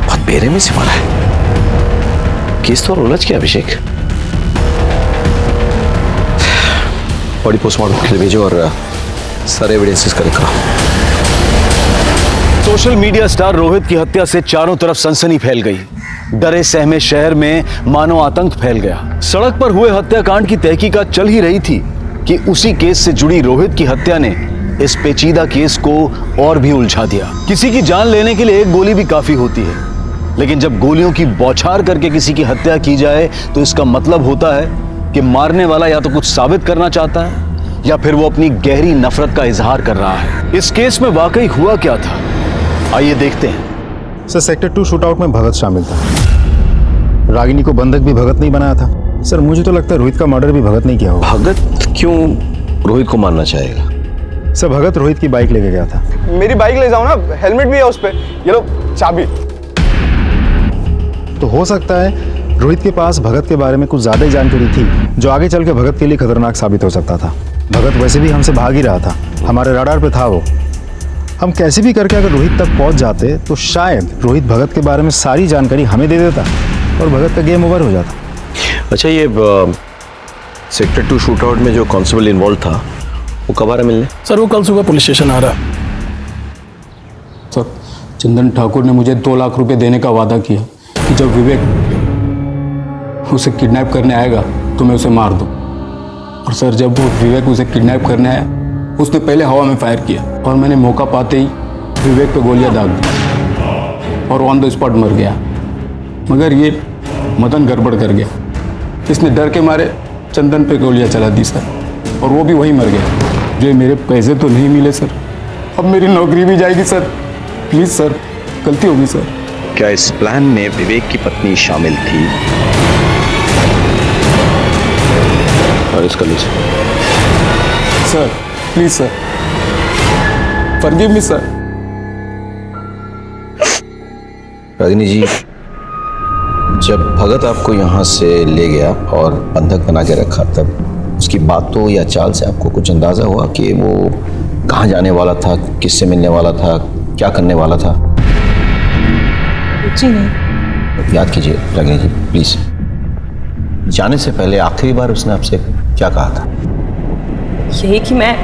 बहुत बेरहमी से मारा है। केस तो उलझ गया अभिषेक। बॉडी पोस्टमार्टम के लिए भेजो और सारे एविडेंसेस कलेक्ट करो। सोशल मीडिया स्टार रोहित की हत्या से चारों तरफ सनसनी फैल गई। डरे सहमे शहर में मानो आतंक फैल गया। सड़क पर हुए हत्याकांड की तहकीकात चल ही रही थी कि उसी केस से जुड़ी रोहित की हत्या ने इस पेचीदा केस को और भी उलझा दिया। किसी की जान लेने के लिए एक गोली भी काफी होती है, लेकिन जब गोलियों की बौछार करके किसी की हत्या की जाए तो इसका मतलब होता है कि मारने वाला या तो कुछ साबित करना चाहता है या फिर वो अपनी गहरी नफरत का इजहार कर रहा है। इस केस में वाकई हुआ क्या था, आइए देखते हैं। सर, सेक्टर 2 शूटआउट में भगत शामिल था। रागिनी को बंधक भी भगत नहीं बनाया था। सर, मुझे तो लगता है रोहित का मर्डर भी भगत नहीं किया होगा। भगत क्यों रोहित को मारना चाहेगा? सर, भगत रोहित की बाइक लेके गया था। मेरी बाइक ले जाओ ना, हेलमेट भी है उस पे, ये लो चाबी। तो हो सकता है रोहित के पास भगत के बारे में कुछ ज्यादा ही जानकारी थी जो आगे चल के भगत के लिए खतरनाक साबित हो सकता था। भगत वैसे भी हमसे भाग ही रहा था, हमारे रडार पे था वो। हम कैसे भी करके अगर रोहित तक पहुंच जाते तो शायद रोहित भगत के बारे में सारी जानकारी हमें दे देता और भगत का गेम ओवर हो जाता। अच्छा, ये सेक्टर 2 शूटआउट में जो कांस्टेबल इन्वॉल्व था वो कब आ रहा मिलने? सर, वो कल सुबह पुलिस स्टेशन आ रहा। सर, चंदन ठाकुर ने मुझे 2 लाख रुपए देने का वादा किया कि जब विवेक उसे किडनैप करने आएगा तो मैं उसे मार दूं। और सर, जब वो विवेक उसे किडनैप करने आया, उसने पहले हवा में फायर किया और मैंने मौका पाते ही विवेक पे गोलियां दाग दी और ऑन द स्पॉट मर गया। मगर ये मदन गड़बड़ कर गया, इसने डर के मारे चंदन पे गोलियां चला दी सर, और वो भी वहीं मर गया। जो मेरे पैसे तो नहीं मिले सर, अब मेरी नौकरी भी जाएगी सर। प्लीज सर, गलती होगी सर। क्या इस प्लान में विवेक की पत्नी शामिल थी? और इसका list sir, please sir, forgive me sir. Ragini ji, जब भगत आपको यहाँ से ले गया और बंधक बना के रखा, तब उसकी बातों या चाल से आपको कुछ अंदाजा हुआ कि वो कहाँ जाने वाला था, किससे मिलने वाला था, क्या करने वाला था? जी नहीं। याद कीजिए रागिनी जी, प्लीज। जाने से पहले आखिरी बार उसने आपसे क्या कहा था? यही कि मैं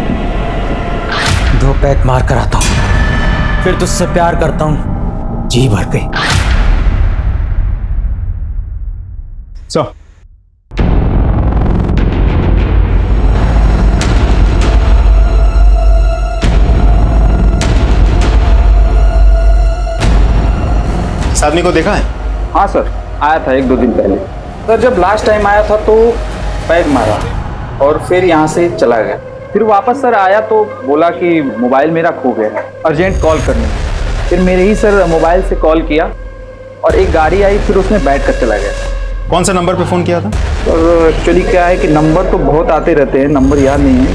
2 पैक मार कर आता हूं, फिर तुझसे प्यार करता हूं, जी भर के। सर, इस आदमी को देखा है? हाँ सर, आया था 1-2 दिन पहले। सर, जब लास्ट टाइम आया था तो पैग मारा और फिर यहाँ से चला गया। फिर वापस सर आया तो बोला कि मोबाइल मेरा खो गया है, अर्जेंट कॉल करने। फिर मेरे ही सर मोबाइल से कॉल किया और एक गाड़ी आई, फिर उसमें बैठ कर चला गया। कौन सा नंबर पे फ़ोन किया था? और एक्चुअली क्या है कि नंबर तो बहुत आते रहते हैं, नंबर याद नहीं है।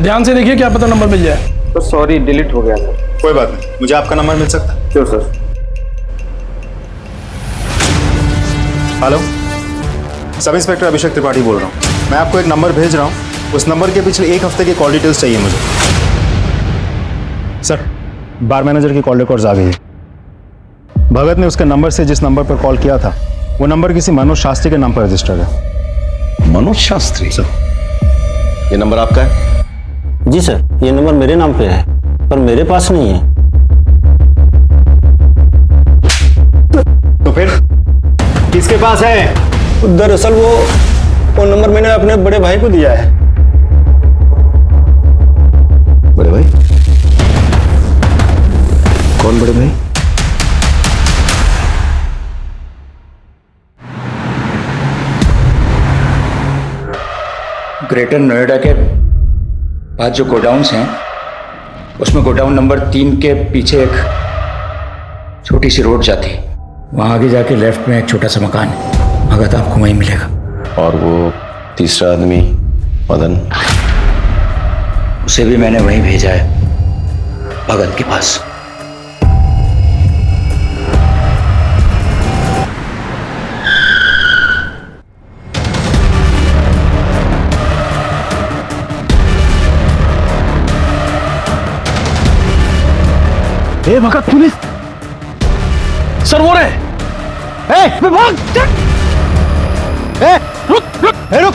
ध्यान से देखिए, क्या पता नंबर मिल जाए। तो सॉरी, डिलीट हो गया सर। कोई बात नहीं, मुझे आपका नंबर मिल सकता है? Sure sir. Hello, sub inspector Abhishek Tripathi बोल रहा हूँ। मैं आपको एक नंबर भेज रहा हूँ, उस नंबर के पिछले 1 हफ्ते की कॉल डिटेल्स चाहिए मुझे। सर, बार मैनेजर की कॉल रिकॉर्ड्स आ गई है। भगत ने उसके नंबर से जिस नंबर पर कॉल किया था वो नंबर किसी मनोज शास्त्री के नाम पर रजिस्टर्ड है। मनोज शास्त्री? सर, ये नंबर आपका है? जी सर, ये नंबर मेरे नाम पे है, पर मेरे पास नहीं है। तो फिर किसके पास है? दरअसल वो फोन नंबर मैंने अपने बड़े भाई को दिया है। बड़े भाई? कौन बड़े भाई? ग्रेटर नोएडा के पास जो गोडाउन्स हैं, उसमें गोडाउन नंबर 3 के पीछे एक छोटी सी रोड जाती है। वहाँ आगे जाके लेफ्ट में एक छोटा सा मकान है, भगत आपको वहीं मिलेगा। और वो तीसरा आदमी मदन? उसे भी मैंने वहीं भेजा है, भगत के पास। ए भगत, पुलिस! सर, वो रहे। ए, भाग! रुक, रुक, रुक!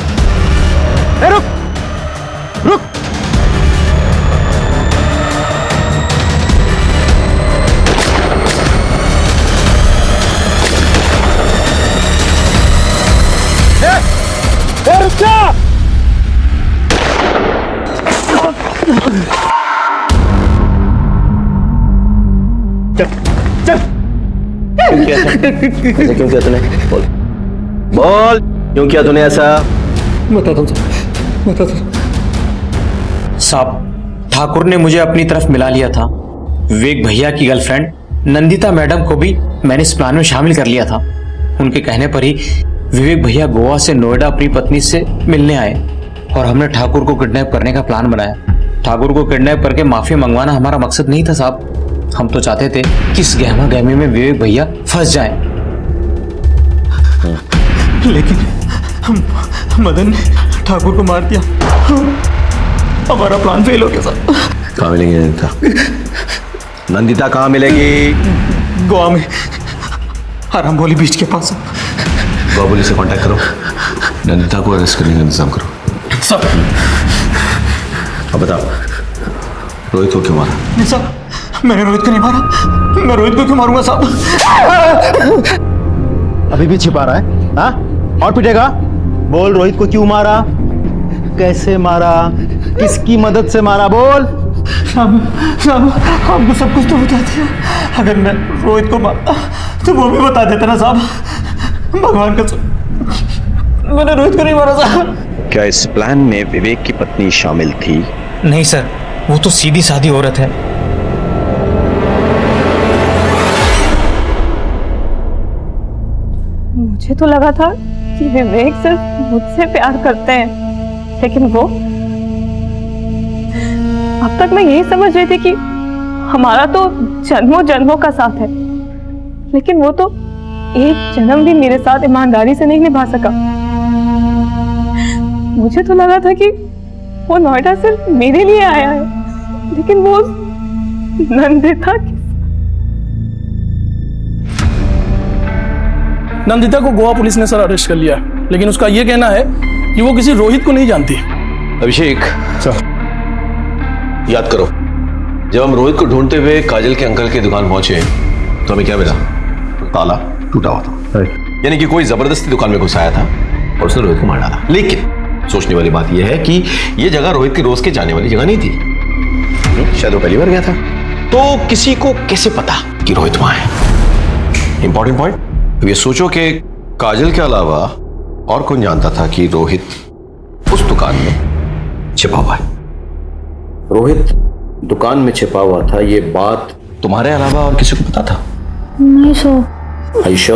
ऐसा क्यों किया तूने? बोल बोल, क्यों किया तूने ऐसा? बताता हूँ साहब। ठाकुर ने मुझे अपनी तरफ मिला लिया था। विवेक भैया की गर्लफ्रेंड नंदिता मैडम को भी मैंने इस प्लान में शामिल कर लिया था। उनके कहने पर ही विवेक भैया गोवा से नोएडा अपनी पत्नी से मिलने आए और हमने ठाकुर को किडनैप करने का प्लान बनाया। ठाकुर को किडनैप करके माफी मंगवाना हमारा मकसद नहीं था साहब। हम तो चाहते थे कि इस गहमा गहमी में विवेक भैया फंस जाएं। लेकिन मदन ने ठाकुर को मार दिया। हमारा प्लान फेल हो गया साहब। कहाँ मिलेगी नंदिता? नंदिता कहाँ मिलेगी? गोवा में आरामबोली बीच के पास। गोवा पुलिस से कांटेक्ट करो, नंदिता को अरेस्ट करने का इंतजाम करो। सब अब बताओ, रोहित को क्यों मारा? नहीं साहब, मैंने रोहित को नहीं मारा। मैं रोहित को क्यों मारूंगा साहब? अभी भी छिपा रहा है? हाँ, और पिटेगा? बोल, रोहित को क्यों मारा, कैसे मारा, किसकी मदद से मारा? बोल। साहब आपको सब कुछ तो बता दिया। अगर मैं रोहित को मारता तो वो भी बता देता ना साहब। भगवान का मैंने रोहित को नहीं मारा साहब। क्या इस प्लान में विवेक की पत्नी शामिल थी? नहीं सर, वो तो सीधी सादी औरत है। मुझे तो लगा था कि विवेक सिर्फ मुझसे प्यार करते हैं, लेकिन वो अब तक मैं यही समझ रही थी कि हमारा तो जन्मों जन्मों का साथ है, लेकिन वो तो एक जन्म भी मेरे साथ ईमानदारी से नहीं निभा सका। मुझे तो लगा था कि वो नोएडा सिर्फ मेरे लिए आया है, लेकिन वो नंदिता नंदिता को गोवा पुलिस ने सर अरेस्ट कर लिया, लेकिन उसका यह कहना है कि वो किसी रोहित को नहीं जानती। अभिषेक सर, याद करो, जब हम रोहित को ढूंढते हुए काजल के अंकल की दुकान पहुंचे तो हमें क्या मिला? ताला टूटा हुआ था, यानी कि कोई जबरदस्ती दुकान में घुस आया था और उसने रोहित को मार डाला। लेकिन सोचने वाली बात यह है कि यह जगह रोहित की रोज के जाने वाली जगह नहीं थी। शायद वो पहली बार गया था, तो किसी को कैसे पता कि रोहित वहां है? Important point. ये सोचो कि काजल के अलावा और कौन जानता था कि रोहित उस दुकान में छिपा हुआ है? रोहित दुकान में छिपा हुआ था, ये बात तुम्हारे अलावा और किसी को पता था? नहीं सर। आयशा,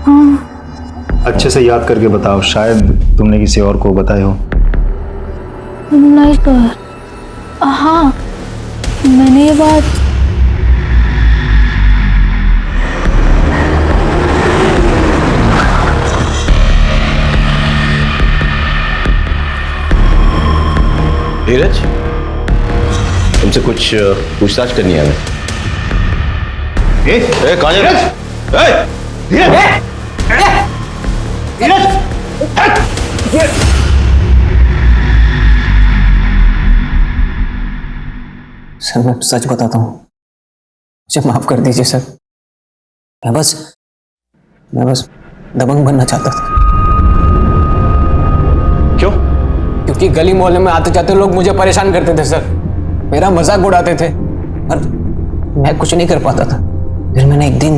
हाँ। अच्छे से याद करके बताओ, शायद तुमने किसी और को बताया हो। नहीं सर। हाँ, मैंने ये बात धीरज, तुमसे कुछ पूछताछ करनी है हमें। काजल, सर मैं सच बताता हूँ, मुझे माफ कर दीजिए सर। मैं बस दबंग बनना चाहता था। क्यों? क्योंकि गली मोहल्ले में आते जाते लोग मुझे परेशान करते थे सर, मेरा मजाक उड़ाते थे और मैं कुछ नहीं कर पाता था। फिर मैंने एक दिन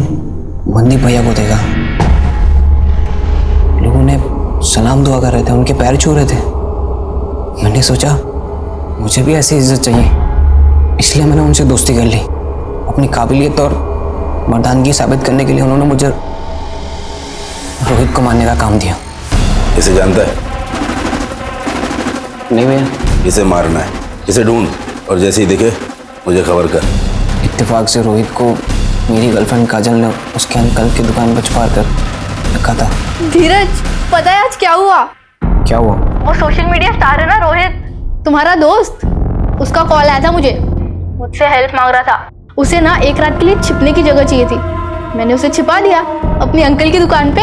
मंदी भैया को देखा, लोगों ने सलाम दुआ कर रहे थे, उनके पैर छू रहे थे। मैंने सोचा मुझे भी ऐसी इज्जत चाहिए, इसलिए मैंने उनसे दोस्ती कर ली। अपनी काबिलियत और मर्दानगी साबित करने के लिए उन्होंने मुझे रोहित को मारने का काम दिया। इसे जानता है? नहीं भैया। इसे मारना है, इसे ढूंढ और जैसे ही दिखे मुझे खबर कर। इत्तेफाक से रोहित को मेरी गर्लफ्रेंड काजल ने उसके अंकल की दुकान पर छुपा कर रखा था। धीरज, पता है आज क्या हुआ? क्या हुआ? वो सोशल मीडिया स्टार है ना रोहित, तुम्हारा दोस्त, उसका कॉल आया था मुझसे हेल्प मांग रहा था। उसे ना एक रात के लिए छिपने की जगह चाहिए थी, मैंने उसे छिपा दिया अपने अंकल की दुकान पे।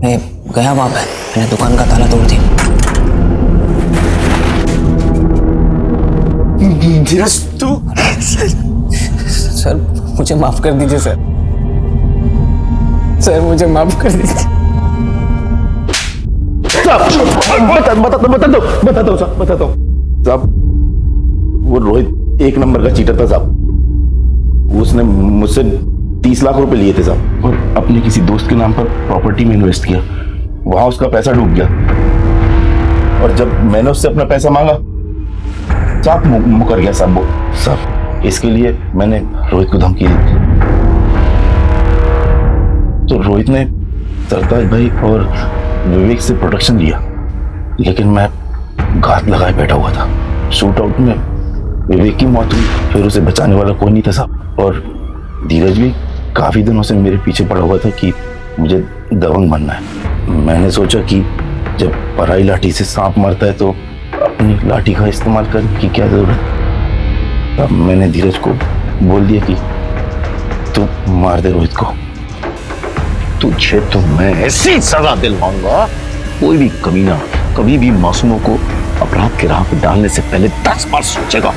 मैं गया वहां पे, मैंने दुकान का ताला तोड़ दिया। धीरज तू? सर मुझे माफ कर दीजिए सर, सर मुझे माफ कर दीजिए। बताता हूँ साहब, वो रोहित एक नंबर का चीटर था साहब। उसने मुझसे 30 लाख रुपए लिए थे साहब, और अपने किसी दोस्त के नाम पर प्रॉपर्टी में इन्वेस्ट किया। वहां उसका पैसा डूब गया, और जब मैंने उससे अपना पैसा मांगा साहब मुकर गया साहब। वो साहब इसके लिए मैंने रोहित को धमकी दी, तो रोहित ने सरताज भाई और विवेक से प्रोटेक्शन लिया, लेकिन मैं घात लगाए बैठा हुआ था। शूट आउट में विवेक की मौत हुई, फिर उसे बचाने वाला कोई नहीं था साहब। और धीरज भी काफी दिनों से मेरे पीछे पड़ा हुआ था कि मुझे दबंग बनना है। मैंने सोचा कि जब पराई लाठी से सांप मरता है तो अपनी लाठी का इस्तेमाल करने की क्या जरूरत। तब मैंने धीरज को बोल दिया कि तू मार दे रोहित को। तुझे तो मैं ऐसी सजा दिलवाऊंगा, कोई भी कमीना कभी भी मासूमों को अपराध के राह पर डालने से पहले 10 बार सोचेगा।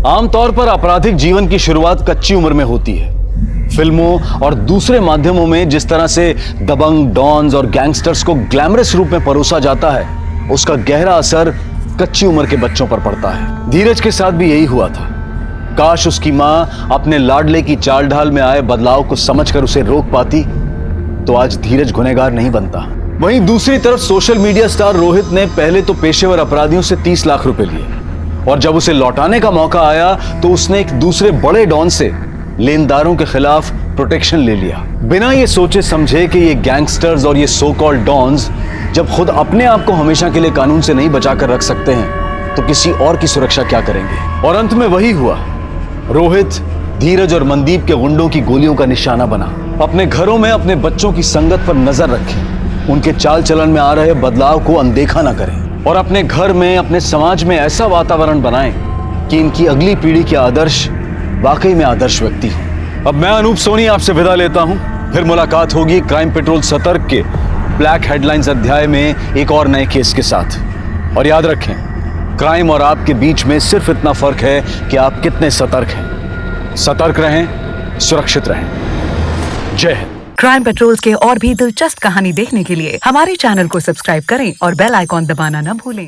आमतौर पर आपराधिक जीवन की शुरुआत कच्ची उम्र में होती है। फिल्मों और दूसरे माध्यमों में जिस तरह से दबंग, डॉन्स और गैंगस्टर्स को ग्लैमरस रूप में परोसा जाता है, उसका गहरा असर कच्ची उम्र के बच्चों पर पड़ता है। धीरज के साथ भी यही हुआ था। काश उसकी मां अपने लाडले की चाल ढाल में आए बदलाव को समझकर उसे रोक पाती, तो आज धीरज गुनहगार नहीं बनता। वहीं दूसरी तरफ सोशल मीडिया स्टार रोहित ने पहले तो पेशेवर अपराधियों से 30 लाख रुपए लिए, और जब उसे लौटाने का मौका आया तो उसने एक दूसरे बड़े डॉन से लेनदारों के खिलाफ प्रोटेक्शन ले लिया, बिना ये सोचे समझे कि ये गैंगस्टर्स और ये सो कॉल्ड डॉन्स जब खुद अपने आप को हमेशा के लिए कानून से नहीं बचा कर रख सकते हैं, तो किसी और की सुरक्षा क्या करेंगे। और अंत में वही हुआ। रोहित, धीरज और मनदीप के गुंडों की गोलियों का निशाना बना। अपने घरों में अपने बच्चों की संगत पर नजर रखें, उनके चाल चलन में आ रहे बदलाव को अनदेखा ना करें, और अपने घर में, अपने समाज में ऐसा वातावरण बनाएं कि इनकी अगली पीढ़ी के आदर्श वाकई में आदर्श व्यक्ति हो। अब मैं अनूप सोनी आपसे विदा लेता हूं। फिर मुलाकात होगी क्राइम पेट्रोल सतर्क के ब्लैक हेडलाइंस अध्याय में एक और नए केस के साथ। और याद रखें, क्राइम और आपके बीच में सिर्फ इतना फर्क है कि आप कितने सतर्क हैं। सतर्क रहें, सुरक्षित रहें। जय हिंद। क्राइम पेट्रोल्स के और भी दिलचस्प कहानी देखने के लिए हमारे चैनल को सब्सक्राइब करें और बेल आइकॉन दबाना न भूलें।